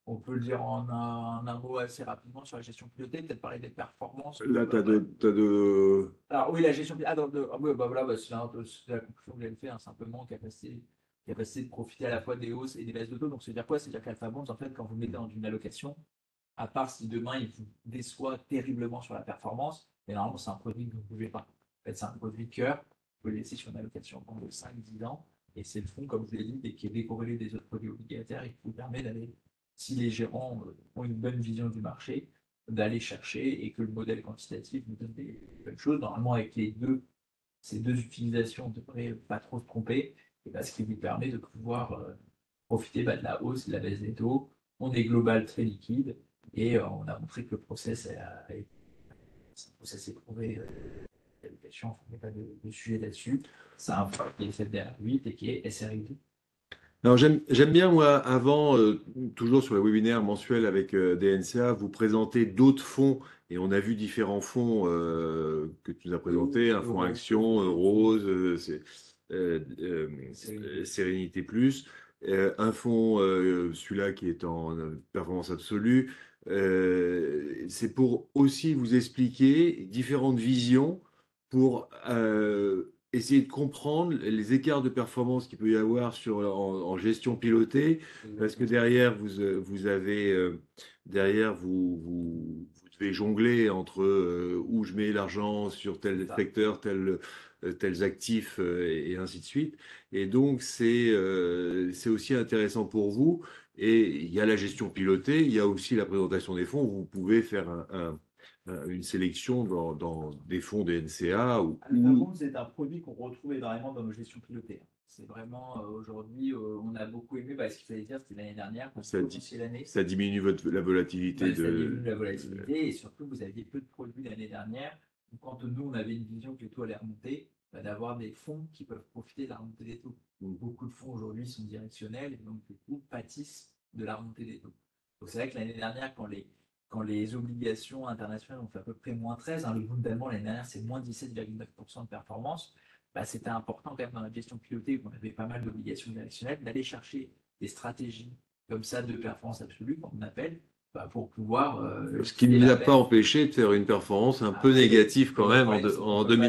On peut le dire en un mot assez rapidement sur la gestion pilotée, peut-être parler des performances. Là, tu as de... Alors oui, la gestion pilotée. Oui, bah, voilà, bah, c'est la conclusion que j'avais fait, hein, simplement capacité de profiter à la fois des hausses et des baisses de taux. Donc, c'est-à-dire quoi? C'est-à-dire qu'Alpha Bonds, en fait, quand vous mettez dans une allocation, à part si demain il vous déçoit terriblement sur la performance, mais normalement, c'est un produit que vous ne pouvez pas. En fait, c'est un produit cœur, vous pouvez le laisser sur une allocation pendant 5-10 ans, et c'est le fonds, comme je l'ai dit, qui est décorrélé des autres produits obligataires et qui vous permet d'aller, si les gérants ont une bonne vision du marché, d'aller chercher et que le modèle quantitatif nous donne des bonnes choses. Normalement, avec ces deux utilisations, on ne devrait pas trop se tromper, et ce qui vous permet de pouvoir profiter bah, de la hausse, de la baisse des taux, On est global, très liquide, et on a montré que le process c'est un process éprouvé d'allocation, il n'y a pas de sujet là-dessus. C'est un fonds qui est fait derrière 8 et qui est SRI. Alors j'aime bien, moi, avant, toujours sur les webinaires mensuels avec DNCA, vous présenter d'autres fonds. Et on a vu différents fonds que tu nous as présentés, un fonds Action, Rose, Sérénité Plus, un fonds, celui-là qui est en performance absolue. C'est pour aussi vous expliquer différentes visions pour essayer de comprendre les écarts de performance qu'il peut y avoir en gestion pilotée, parce que derrière, vous avez, vous devez jongler entre où je mets l'argent sur tel secteur, tels actifs, et ainsi de suite. Et donc, c'est aussi intéressant pour vous. Et il y a la gestion pilotée, il y a aussi la présentation des fonds, où vous pouvez faire une sélection dans des fonds des NCA. AlphaFold, c'est un produit qu'on retrouve énormément dans nos gestions pilotées. C'est vraiment, aujourd'hui, on a beaucoup aimé, ce qu'il fallait dire, c'était l'année dernière, quand Ça, on a commencé l'année. ça diminue la volatilité Ça diminue la volatilité, et surtout, vous aviez peu de produits l'année dernière. Donc, quand nous, on avait une vision que les taux allaient remonter, d'avoir des fonds qui peuvent profiter de la remontée des taux. Beaucoup de fonds aujourd'hui sont directionnels et donc, du coup, pâtissent de la remontée des taux. Donc, c'est vrai que l'année dernière, quand les obligations internationales ont fait à peu près moins 13, le Bund allemand l'année dernière, c'est moins 17,9% de performance, c'était important quand même dans la gestion pilotée, où on avait pas mal d'obligations directionnelles, d'aller chercher des stratégies comme ça de performance absolue, comme on appelle, pour pouvoir. Ce qui ne nous a pas empêché de faire une performance un peu négative quand même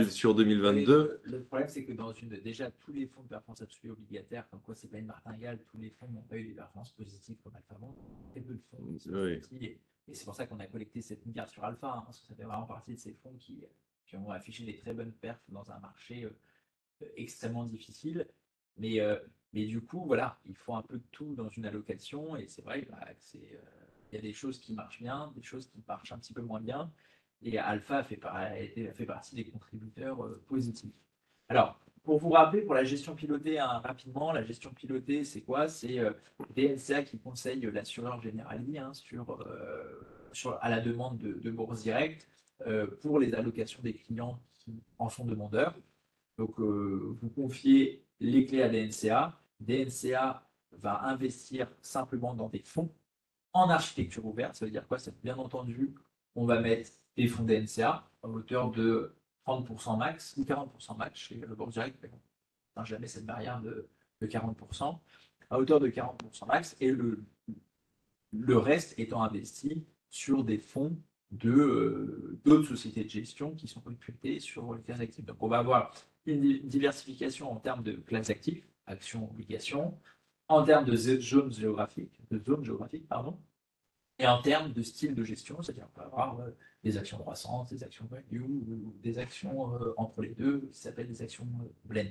sur 2022. Le problème, c'est que déjà, tous les fonds de performance absolue obligataires, comme quoi c'est pas une martingale, tous les fonds n'ont pas eu des performances positives comme AlphaFold. Très peu de fonds qui sont sortis. Et c'est pour ça qu'on a collecté cette milliard sur Alpha, parce que ça fait vraiment partie de ces fonds qui ont affiché des très bonnes perfs dans un marché extrêmement difficile. Mais du coup, voilà, il faut un peu de tout dans une allocation. Et c'est vrai que il y a des choses qui marchent bien, des choses qui marchent un petit peu moins bien. Et Alpha fait partie des contributeurs positifs. Alors, pour vous rappeler, pour la gestion pilotée, rapidement, la gestion pilotée, c'est quoi? C'est DNCA qui conseille l'assureur Generali à la demande de Bourse Direct pour les allocations des clients qui en sont demandeurs. Donc, vous confiez les clés à DNCA. DNCA va investir simplement dans des fonds en architecture ouverte. Ça veut dire quoi? C'est bien entendu, on va mettre des fonds DNCA à hauteur de 30% max ou 40% max chez le Bourse Direct. On jamais cette barrière de 40%, à hauteur de 40% max, et le reste étant investi sur des fonds d'autres sociétés de gestion qui sont recrutées sur les classes actives. Donc, on va avoir une diversification en termes de classes actives, actions, obligations, en termes de zones géographiques, pardon, et en termes de style de gestion, c'est-à-dire qu'on va avoir des actions croissantes, des actions value, ou des actions entre les deux, qui s'appellent des actions blend.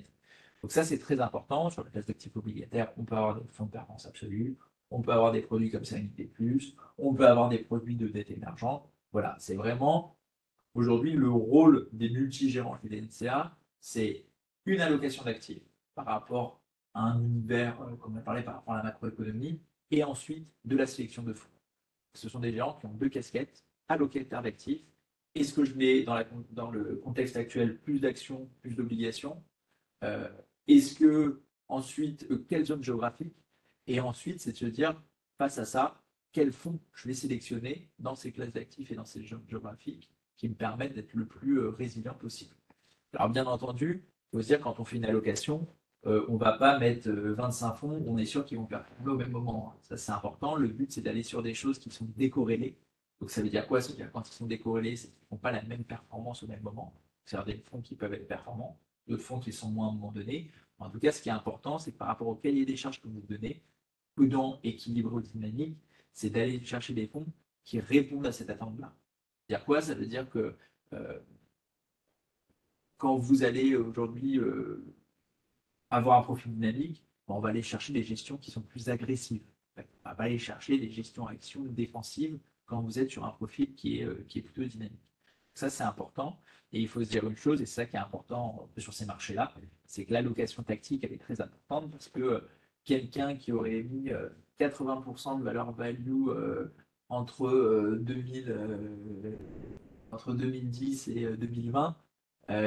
Donc ça, c'est très important. Sur la classe d'actifs obligataires, on peut avoir des fonds de performance absolue, on peut avoir des produits comme Sérénité Plus, on peut avoir des produits de dette émergente. Voilà, c'est vraiment, aujourd'hui, le rôle des multigérants chez les NCA, c'est une allocation d'actifs par rapport à un univers, comme on a parlé, par rapport à la macroéconomie, et ensuite de la sélection de fonds. Ce sont des géants qui ont deux casquettes, allocataires d'actifs. Est-ce que je mets dans le contexte actuel plus d'actions, plus d'obligations? Est-ce que ensuite, quelle zone géographique? Et ensuite, c'est de se dire, face à ça, quels fonds je vais sélectionner dans ces classes d'actifs et dans ces zones géographiques qui me permettent d'être le plus résilient possible. Alors, bien entendu, il faut se dire, quand on fait une allocation, on ne va pas mettre 25 fonds, on est sûr qu'ils vont performer au même moment. Ça, c'est important. Le but, c'est d'aller sur des choses qui sont décorrélées. Donc, ça veut dire quoi? Ça veut dire quand ils sont décorrélés, c'est qu'ils ne font pas la même performance au même moment. C'est-à-dire des fonds qui peuvent être performants, d'autres fonds qui sont moins à un moment donné. En tout cas, ce qui est important, c'est que par rapport au cahier des charges que vous donnez, prudent, équilibré, dynamique, c'est d'aller chercher des fonds qui répondent à cette attente-là. Ça veut dire quoi? Ça veut dire que euh, quand vous allez aujourd'hui avoir un profil dynamique, on va aller chercher des gestions qui sont plus agressives. On va pas aller chercher des gestions actions défensives quand vous êtes sur un profil qui est plutôt dynamique. Ça, c'est important. Et il faut se dire une chose, et c'est ça qui est important sur ces marchés-là, c'est que l'allocation tactique, elle est très importante parce que quelqu'un qui aurait mis 80% de valeur value entre, 2000, entre 2010 et 2020,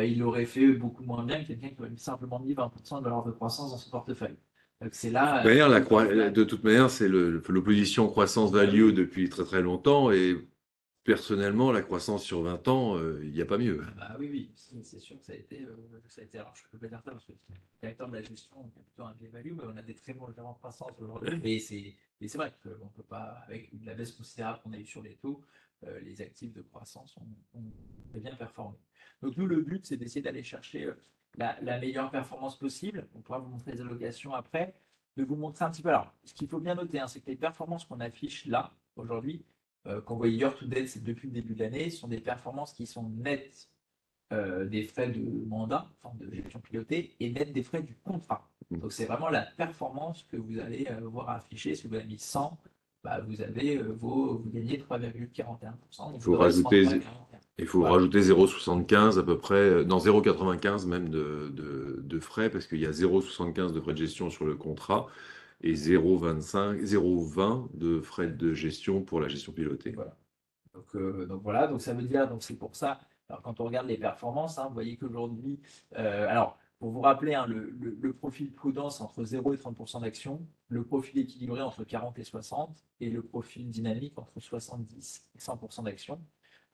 il aurait fait beaucoup moins bien que quelqu'un qui aurait simplement mis 20% de valeur de croissance dans son portefeuille. Donc c'est là. De toute manière, c'est l'opposition croissance-value depuis très très longtemps. Et personnellement, la croissance sur 20 ans, il n'y a pas mieux. Ah bah oui, oui, c'est sûr que ça a été. Alors, je ne peux pas dire ça parce que le directeur de la gestion, on a plutôt un biais value, mais on a des très bons gérants de croissance aujourd'hui. Mais c'est vrai qu'on ne peut pas, avec la baisse considérable qu'on a eue sur les taux, les actifs de croissance ont très bien performé. Donc, nous, le but, c'est d'essayer d'aller chercher la meilleure performance possible. On pourra vous montrer les allocations après, de vous montrer un petit peu. Alors, ce qu'il faut bien noter, c'est que les performances qu'on affiche là, aujourd'hui, qu'on voit year to date, c'est depuis le début de l'année, sont des performances qui sont nettes des frais de mandat, enfin de gestion pilotée, et nettes des frais du contrat. Donc c'est vraiment la performance que vous allez voir affichée. Si vous avez mis 100, bah, vous gagnez 3,41%. Il Donc faut vous aurez rajouter, 103,41. il faut Voilà. rajouter 0,75 à peu près, non 0,95 même de frais, parce qu'il y a 0,75 de frais de gestion sur le contrat et 0,25, 0,20 de frais de gestion pour la gestion pilotée. Voilà. Donc voilà, donc ça veut dire, donc c'est pour ça, alors quand on regarde les performances, vous voyez qu'aujourd'hui, alors pour vous rappeler, le profil prudence entre 0 et 30% d'actions, le profil équilibré entre 40 et 60, et le profil dynamique entre 70 et 100% d'actions.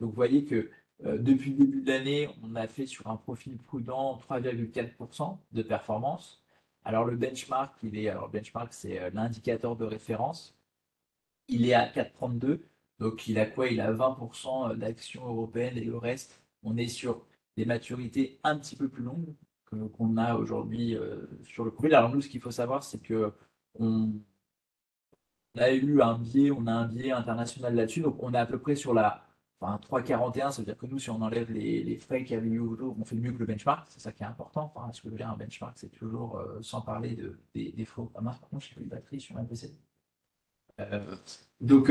Donc vous voyez que depuis le début de l'année, on a fait sur un profil prudent 3,4% de performance. Alors le benchmark, alors le benchmark c'est l'indicateur de référence, il est à 4,32. Donc, il a quoi? Il a 20% d'actions européennes et le reste, on est sur des maturités un petit peu plus longues qu'on a aujourd'hui sur le profil. Alors, nous, ce qu'il faut savoir, c'est que on on a un biais international là-dessus. Donc, on est à peu près sur la 3,41. Ça veut dire que nous, si on enlève les frais qu'il y avait eu autour, on fait mieux que le benchmark. C'est ça qui est important. Enfin, ce que veut dire un benchmark, c'est toujours sans parler des faux. Ah mince, par contre, je n'ai plus de batterie sur ma PC. Euh, donc,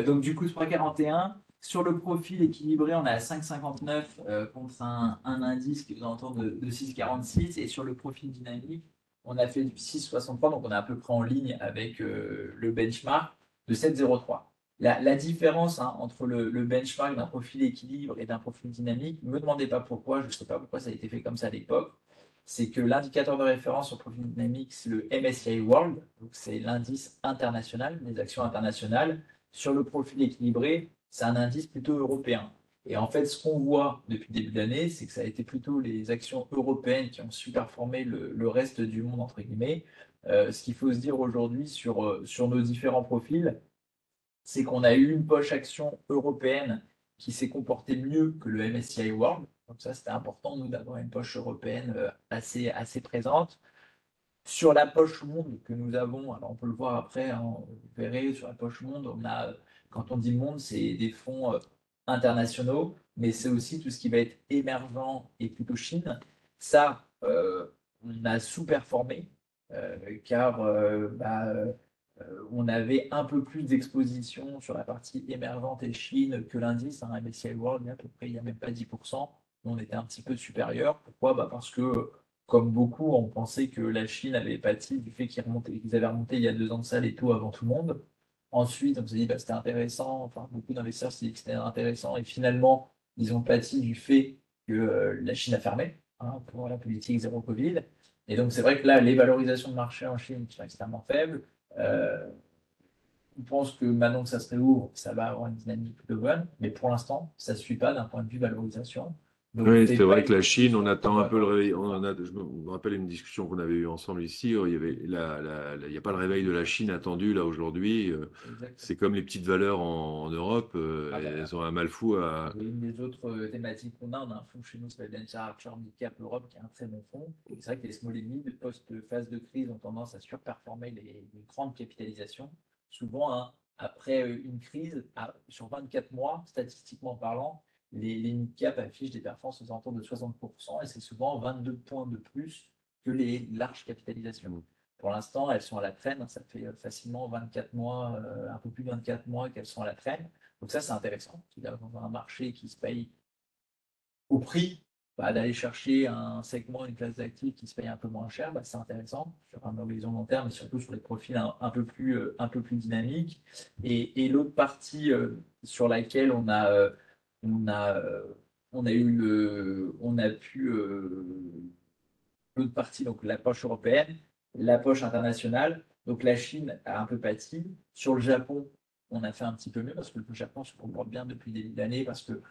donc du coup, 3,41. Sur le profil équilibré, on est à 5,59 contre un indice qui est aux alentours de 6,46. Et sur le profil dynamique, on a fait du 6,63. Donc, on est à peu près en ligne avec le benchmark de 7,03. La différence entre le benchmark d'un profil équilibre et d'un profil dynamique, ne me demandez pas pourquoi, je ne sais pas pourquoi ça a été fait comme ça à l'époque, c'est que l'indicateur de référence sur profil dynamique, c'est le MSCI World, donc c'est l'indice international des actions internationales. Sur le profil équilibré, c'est un indice plutôt européen. Et en fait, ce qu'on voit depuis le début de l'année, c'est que ça a été plutôt les actions européennes qui ont superformé le reste du monde, entre guillemets. Ce qu'il faut se dire aujourd'hui sur nos différents profils, c'est qu'on a eu une poche action européenne qui s'est comportée mieux que le MSCI World. Donc ça, c'était important, nous, d'avoir une poche européenne assez présente. Sur la poche monde que nous avons, alors on peut le voir après, vous verrez, sur la poche monde, quand on dit monde, c'est des fonds internationaux, mais c'est aussi tout ce qui va être émergent et plutôt Chine. Ça, on a sous-performé, car on avait un peu plus d'exposition sur la partie émergente et Chine que l'indice, MSCI World, à peu près, il n'y a même pas 10%. On était un petit peu supérieur. Pourquoi? Parce que, comme beaucoup, on pensait que la Chine avait pâti du fait qu'ils avaient remonté il y a 2 ans de ça les taux avant tout le monde. Ensuite, on s'est dit c'était intéressant. Enfin, beaucoup d'investisseurs s'est dit que c'était intéressant. Et finalement, ils ont pâti du fait que la Chine a fermé pour la politique zéro Covid. Et donc, c'est vrai que là, les valorisations de marché en Chine sont extrêmement faibles. Euh, on pense que maintenant que ça se réouvre, ça va avoir une dynamique plutôt bonne, mais pour l'instant, ça ne suit pas d'un point de vue valorisation. Donc, Oui, c'est c'est pas vrai une que la Chine, on position attend qu'on un va peu le voir. réveil. Je me rappelle une discussion qu'on avait eue ensemble ici. Il y avait il n'y a pas le réveil de la Chine attendu là aujourd'hui. Exactement. C'est comme les petites valeurs en Europe. Ah bah, Elles ont un mal fou à. et une des autres thématiques qu'on a, on a un fonds chez nous qui s'appelle Venture Archer Midcap Europe, qui est un très bon fonds. Et c'est vrai que les small et mid, post-phase de crise, ont tendance à surperformer les grandes capitalisations. Souvent, après une crise, sur 24 mois, statistiquement parlant, les mid-cap affichent des performances aux alentours de 60%, et c'est souvent 22 points de plus que les larges capitalisations. Pour l'instant, elles sont à la traîne. Ça fait facilement 24 mois, un peu plus de 24 mois qu'elles sont à la traîne. Donc ça, c'est intéressant. Il y a un marché qui se paye au prix d'aller chercher un segment, une classe d'actifs qui se paye un peu moins cher, c'est intéressant sur un horizon long terme et surtout sur des profils un peu plus dynamiques. Et l'autre partie sur laquelle on a, euh, on a pu l'autre partie, donc la poche européenne, la poche internationale. Donc la Chine a un peu pâti. Sur le Japon, on a fait un petit peu mieux parce que le Japon se comporte bien depuis des années parce que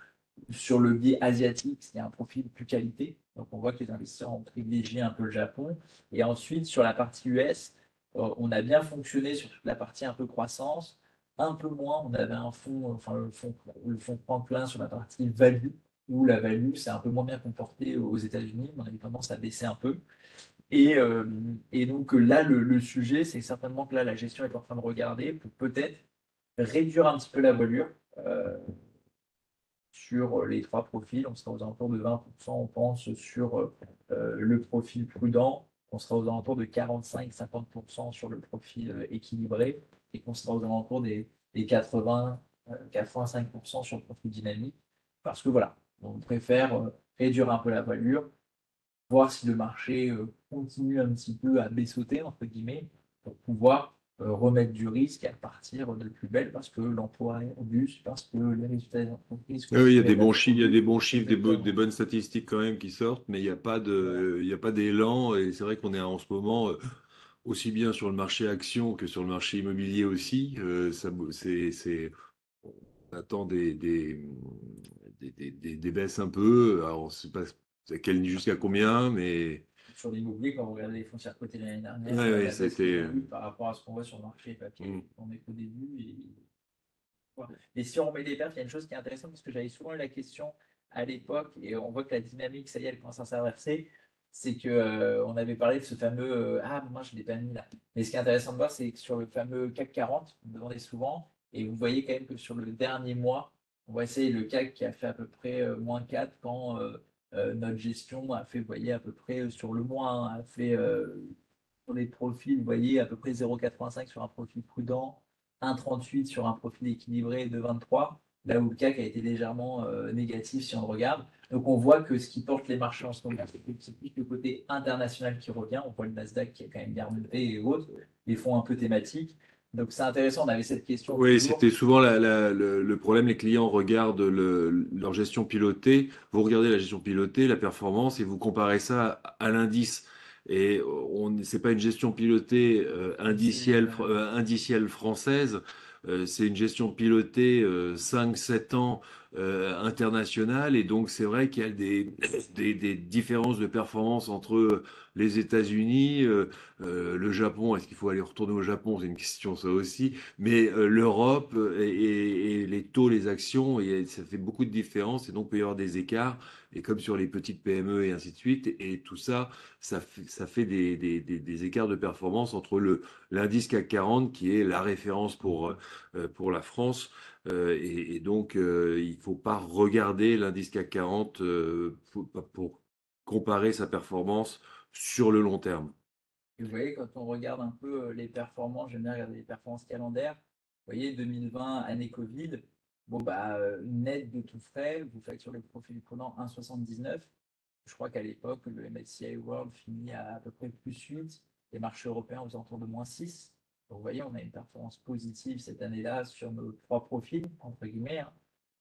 sur le biais asiatique, il y a un profil plus qualité. Donc on voit que les investisseurs ont privilégié un peu le Japon. Et ensuite, sur la partie US, on a bien fonctionné sur toute la partie un peu croissance. Un peu moins, on avait un fonds, enfin le fonds plein sur la partie value, où la value s'est un peu moins bien comportée aux États-Unis. On avait tendance à baisser un peu. Et donc là, le sujet, c'est certainement que là, la gestion est en train de regarder pour peut-être réduire un petit peu la voilure. Sur les trois profils, on sera aux alentours de 20%, on pense, sur le profil prudent, on sera aux alentours de 45-50% sur le profil équilibré, et qu'on sera aux alentours des 80-85% sur le profil dynamique, parce que voilà, on préfère réduire un peu la voilure, voir si le marché continue un petit peu à baissoter, entre guillemets, pour pouvoir remettre du risque et à partir de plus belle parce que l'emploi est robuste, parce que les résultats des entreprises Oui, il y a continuent à des être bons assez chiffres, il y a des robustes. bons chiffres, des Exactement. bonnes statistiques quand même qui sortent, mais Voilà. il y a pas d'élan. Et c'est vrai qu'on est en ce moment, aussi bien sur le marché action que sur le marché immobilier aussi. On attend des baisses un peu. Alors, on ne sait pas jusqu'à combien, mais Sur l'immobilier, quand vous regardez les foncières cotées l'année dernière, ouais, ouais, la baisse qu'ils c'était. ont eue par rapport à ce qu'on voit sur le marché papier, Mm. on est qu'au début. Voilà. Et si on remet des perfs, il y a une chose qui est intéressante parce que j'avais souvent eu la question à l'époque et on voit que la dynamique, ça y est, elle commence à s'inverser. C'est que on avait parlé de ce fameux ah moi je l'ai pas mis là. Mais ce qui est intéressant de voir, c'est que sur le fameux CAC 40, on me demandait souvent et vous voyez quand même que sur le dernier mois, on voit essayer le CAC qui a fait à peu près -4 quand notre gestion a fait, vous voyez, à peu près sur le mois, hein, a fait pour des profils, vous voyez, à peu près 0,85 sur un profil prudent, 1,38 sur un profil équilibré de 23, là où le CAC a été légèrement négatif si on le regarde. Donc on voit que ce qui porte les marchés en ce moment, c'est plus le côté international qui revient. On voit le Nasdaq qui est quand même bien monté et autres, les fonds un peu thématiques. Donc c'est intéressant, on avait cette question Oui, toujours. c'était souvent le problème. Les clients regardent leur gestion pilotée. Vous regardez la gestion pilotée, la performance, et vous comparez ça à l'indice. Et c'est pas une gestion pilotée indicielle française. C'est une gestion pilotée 5-7 ans internationale. Et donc, c'est vrai qu'il y a des différences de performance entre les États-Unis, le Japon. Est-ce qu'il faut aller retourner au Japon? C'est une question, ça aussi, mais l'Europe et les taux, les actions, ça fait beaucoup de différences et donc il peut y avoir des écarts. Et comme sur les petites PME et ainsi de suite, et tout ça, ça fait des écarts de performance entre l'indice CAC 40 qui est la référence pour la France. Et donc, il ne faut pas regarder l'indice CAC 40 pour comparer sa performance sur le long terme. Et vous voyez, quand on regarde un peu les performances, j'aime bien regarder les performances calendaires. Vous voyez, 2020, année Covid, bon, net de tout frais, vous faites sur le profil prenant 1,79. Je crois qu'à l'époque, le MSCI World finit à peu près +8, les marchés européens aux alentours de -6. Donc, vous voyez, on a une performance positive cette année-là sur nos trois profils, entre guillemets, hein.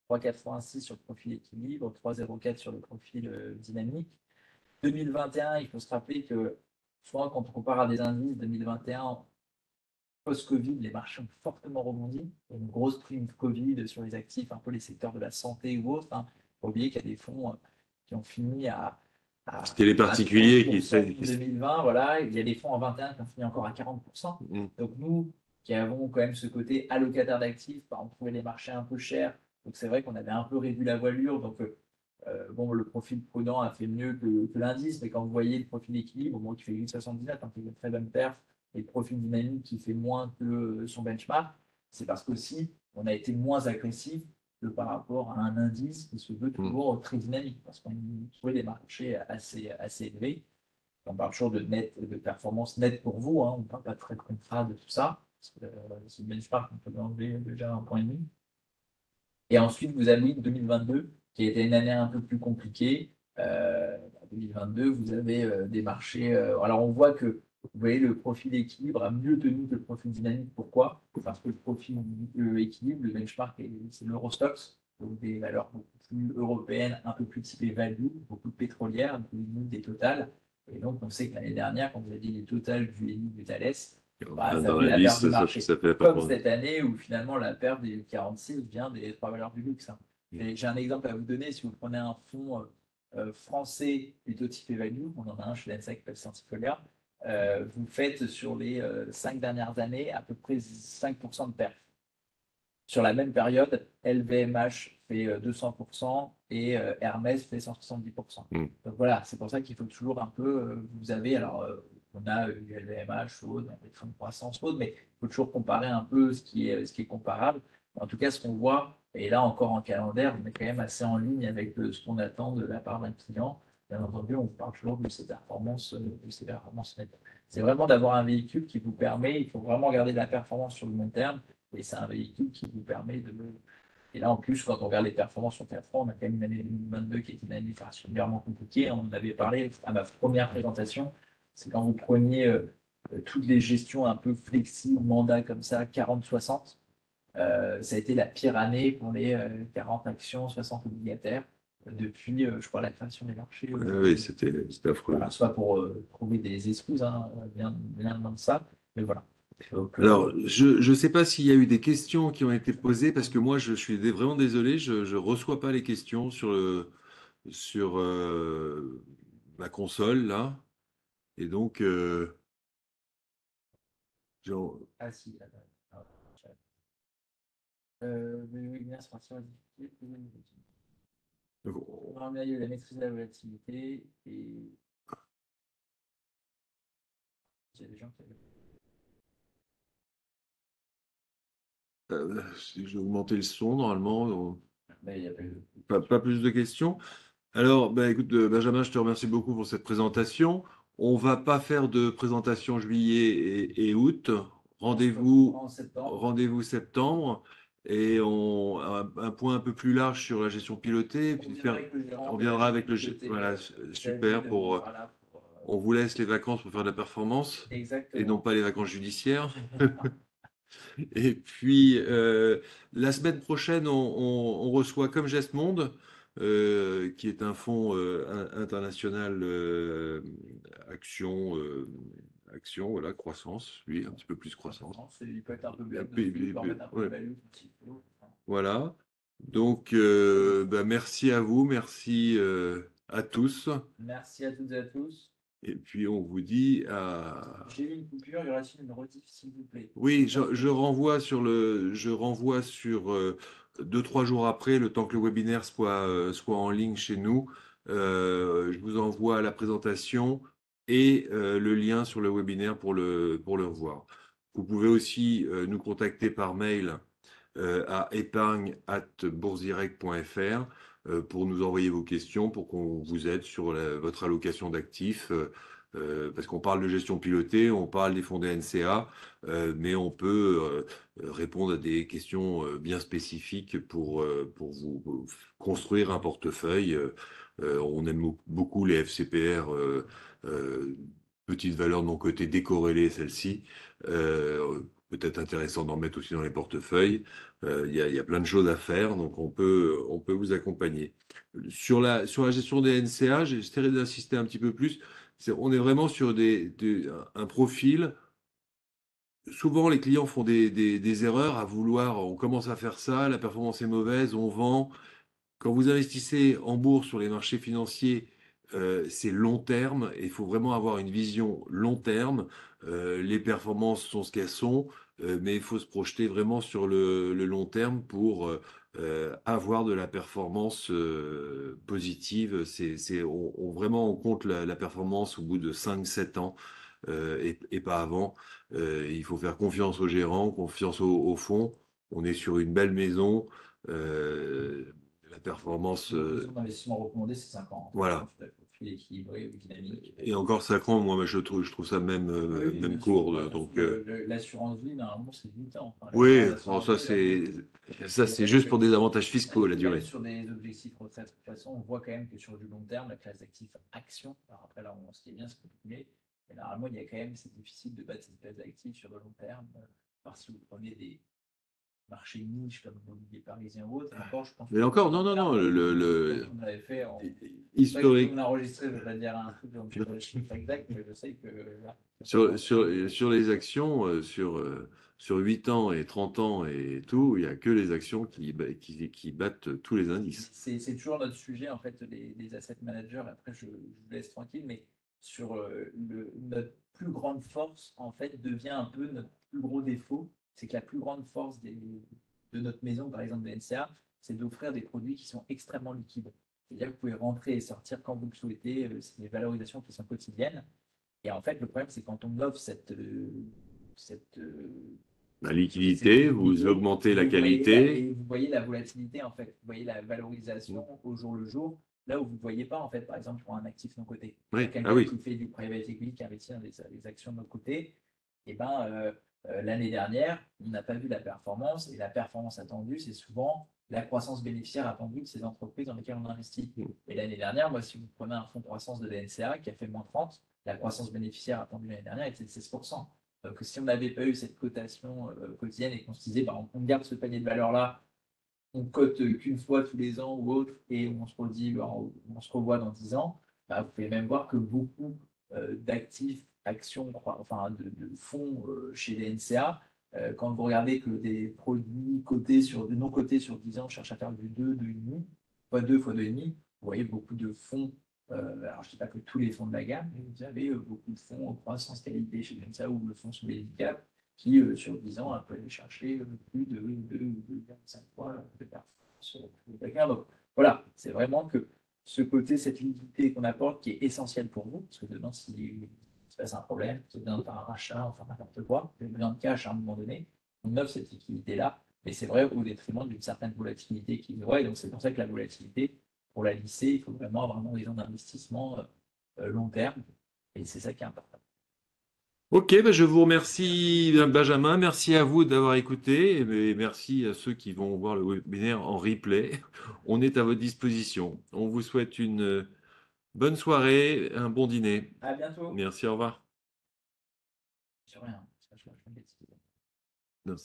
3,86 sur le profil équilibre, 3,04 sur le profil dynamique. 2021, il faut se rappeler que souvent, quand on compare à des indices 2021, post-Covid, les marchés ont fortement rebondi. Il y a une grosse prime Covid sur les actifs, un peu les secteurs de la santé ou autres, hein. Il ne faut pas oublier qu'il y a des fonds qui ont fini C'était les à particuliers qui 30% en 2020. Voilà. Il y a des fonds en 21 qui ont fini encore à 40%. Mm. Donc nous, qui avons quand même ce côté allocataire d'actifs, on trouvait les marchés un peu chers. Donc c'est vrai qu'on avait un peu réduit la voilure. Donc bon, le profil prudent a fait mieux que l'indice, mais quand vous voyez le profil équilibre, bon, qui fait 8,79, qui fait une très bonne perf, et le profil dynamique qui fait moins que son benchmark, c'est parce qu'aussi, on a été moins agressif que par rapport à un indice qui se veut Mm. toujours très dynamique, parce qu'on trouvait des marchés assez élevés. On parle toujours de performance nette pour vous, hein, on ne parle pas de frais de contrat, de tout ça, parce que ce benchmark, on peut l'enlever déjà 1,5 point. Et ensuite, vous avez 2022, qui a été une année un peu plus compliquée, 2022, vous avez des marchés. Alors, on voit que vous voyez le profil équilibre a mieux tenu que le profil dynamique. Pourquoi? Parce que le profil équilibre, le benchmark, c'est l'Eurostoxx, donc des valeurs beaucoup plus européennes, un peu plus typées value, beaucoup de pétrolières, des Total. Et donc, on sait que l'année dernière, quand vous avez dit les Total, du Eni, du Thales, bah, ça Dans fait la la perte liste, de marché. ça fait la Comme performance. cette année où finalement la perte des 46 vient des trois valeurs du luxe, hein. J'ai un exemple à vous donner. Si vous prenez un fonds français plutôt typé value, on en a un chez l'ENSA qui s'appelle Scientifolia, vous faites sur les 5 dernières années à peu près 5% de perte. Sur la même période, LVMH fait 200% et Hermès fait 170%. Mm. Donc voilà, c'est pour ça qu'il faut toujours un peu, vous avez, alors on a eu LVMH, Aude, des fonds de croissance, Aude, mais il faut toujours comparer un peu ce qui est comparable. En tout cas, ce qu'on voit, et là encore en calendaire, on est quand même assez en ligne avec ce qu'on attend de la part d'un client. Bien entendu, on parle toujours de ses performances nettes. C'est vraiment d'avoir un véhicule qui vous permet, il faut vraiment garder de la performance sur le long terme, et c'est un véhicule qui vous permet de. Et là, en plus, quand on regarde les performances sur 4 ans, on a quand même une année 2022 qui est une année particulièrement compliquée. On en avait parlé à ma première présentation. C'est quand vous preniez toutes les gestions un peu flexibles, mandats comme ça, 40-60. Ça a été la pire année pour les 40 actions, 60 obligataires, depuis, je crois, la création des marchés. Oui, c'était affreux. Voilà, soit pour trouver des excuses, hein, bien loin de ça, mais voilà. Donc, Alors, je ne sais pas s'il y a eu des questions qui ont été posées, parce que moi, je suis vraiment désolé, je ne reçois pas les questions sur ma console, là. Et donc, genre, ah si, là, là. Le webinaire sera sur la difficulté. donc, On va améliorer la maîtrise de la volatilité et il y a des gens qui avaient. si j'ai augmenté le son, normalement, Mais il y a pas eu. pas plus de questions. Alors, bah, écoute, Benjamin, je te remercie beaucoup pour cette présentation. On va pas faire de présentation juillet et août. On se retrouvera Rendez-vous, en septembre. rendez-vous septembre et un point un peu plus large sur la gestion pilotée. Et On puis viendra avec le gérant on de la viendra gestion avec pilotée. voilà, super David, on pour. sera là pour. On vous laisse les vacances pour faire de la performance et non Exactement. pas les vacances judiciaires. Et puis, la semaine prochaine, on reçoit Comme Geste Monde, qui est un fonds international action, voilà, croissance, lui, un petit peu plus croissance. Il peut être un peu black Puis- dessus, il puis- peut en puis- mettre un peu de ouais, value quand il faut. voilà. Donc, bah, merci à vous, merci à tous. Merci à toutes et à tous. Et puis, on vous dit à. J'ai eu une coupure, il y aura-t-il une rediff, s'il vous plaît? Oui, je renvoie sur 2, 3 jours après, le temps que le webinaire soit en ligne chez nous. Je vous envoie la présentation et le lien sur le webinaire pour le revoir. Vous pouvez aussi nous contacter par mail à épargne@boursdirect.fr pour nous envoyer vos questions, pour qu'on vous aide sur votre allocation d'actifs. Parce qu'on parle de gestion pilotée, on parle des fonds des NCA, mais on peut répondre à des questions bien spécifiques pour vous construire un portefeuille. On aime beaucoup les FCPR, petites valeurs non cotées décorrélées, celles-ci. Peut-être intéressant d'en mettre aussi dans les portefeuilles. Il y a plein de choses à faire, donc on peut vous accompagner. Sur la gestion des NCA, j'essaierai d'insister un petit peu plus. On est vraiment sur un profil. Souvent, les clients font des erreurs à vouloir, on commence à faire ça, la performance est mauvaise, on vend. Quand vous investissez en bourse sur les marchés financiers, c'est long terme et il faut vraiment avoir une vision long terme. Les performances sont ce qu'elles sont, mais il faut se projeter vraiment sur le long terme pour avoir de la performance positive. Vraiment, on compte la performance au bout de 5, 7 ans et pas avant. Il faut faire confiance aux gérants, confiance au fonds. On est sur une belle maison. La performance, L'horizon d'investissement recommandé, c'est 5 ans. voilà. plus équilibré ou dynamique. Et encore 5 ans, moi, je trouve ça même, Oui, même bien sûr. court. Bah, Donc, l'assurance vie, normalement, c'est 8 ans. Enfin, oui, bon, l'assurance vie, ça, c'est c'est vrai juste que pour des avantages fiscaux, la même durée. sur des objectifs retraite, de toute façon, on voit quand même que sur du long terme, la classe d'actifs action, alors après là, ce qui est bien, c'est que mais normalement, il y a quand même, c'est difficile de battre cette classe d'actifs sur le long terme. Parce que si vous prenez des marchés niches comme l'immobilier parisien ou autre, encore, je pense Mais que sur encore, le non, long non, terme, non, on avait fait en. C'est vrai que historique. on a enregistré, je vais pas dire un truc, donc je sais pas le chiffre exact, mais je sais que là, Sur les actions, sur 8 ans et 30 ans et tout, il n'y a que les actions qui battent tous les indices. c'est toujours notre sujet, en fait, les asset managers. Après, je vous laisse tranquille, mais sur notre plus grande force, en fait, devient un peu notre plus gros défaut. C'est que la plus grande force de notre maison, par exemple de NCA, c'est d'offrir des produits qui sont extrêmement liquides. C'est-à-dire que vous pouvez rentrer et sortir quand vous le souhaitez. C'est des valorisations qui sont quotidiennes. Et en fait, le problème, c'est quand on offre cette, La cette liquidité, vous liquidité, augmentez la qualité. vous voyez la volatilité, en fait. Vous voyez la valorisation au jour le jour, là où vous ne voyez pas, en fait, par exemple, pour un actif non coté. Oui, ah Quelqu'un oui. qui fait du private equity, qui investit dans des actions de notre côté, et ben, l'année dernière, on n'a pas vu la performance, et la performance attendue, c'est souvent la croissance bénéficiaire attendue de ces entreprises dans lesquelles on investit. Et l'année dernière, moi, si vous prenez un fonds de croissance de l'NCA qui a fait moins 30, la croissance bénéficiaire attendue l'année dernière était de 16%. Donc, si on n'avait pas eu cette cotation quotidienne et qu'on se disait, bah, on garde ce panier de valeurs-là, on cote qu'une fois tous les ans ou autre, et on se redit, bah, on se revoit dans 10 ans, bah, vous pouvez même voir que beaucoup d'actifs, actions, enfin de fonds chez les NCA, quand vous regardez que des produits cotés sur, non cotés sur 10 ans cherchent à faire du 2, 2,5, fois 2, fois 2,5, vous voyez beaucoup de fonds. Alors, je ne dis pas que tous les fonds de la gamme, mais vous avez beaucoup de fonds en croissance qualité chez les NCA ou le fonds sous les handicaps qui, sur 10 ans, peut aller chercher plus de 2,5 fois de performance sur le bagarre. Donc, voilà, c'est vraiment que ce côté, cette liquidité qu'on apporte qui est essentielle pour vous, parce que demain, s'il se passe un problème, vous avez besoin de faire un rachat, enfin n'importe quoi, vous avez besoin de cash à un moment donné, on offre cette liquidité-là, mais c'est vrai au détriment d'une certaine volatilité qui est vraie, et donc c'est pour ça que la volatilité, pour la lisser, il faut vraiment avoir un horizon d'investissement long terme, et c'est ça qui est important. Ok, ben je vous remercie, Benjamin. Merci à vous d'avoir écouté et merci à ceux qui vont voir le webinaire en replay. On est à votre disposition. On vous souhaite une bonne soirée, un bon dîner. À bientôt. Merci, au revoir. Sur rien, ça, je fais une bêtise. Non.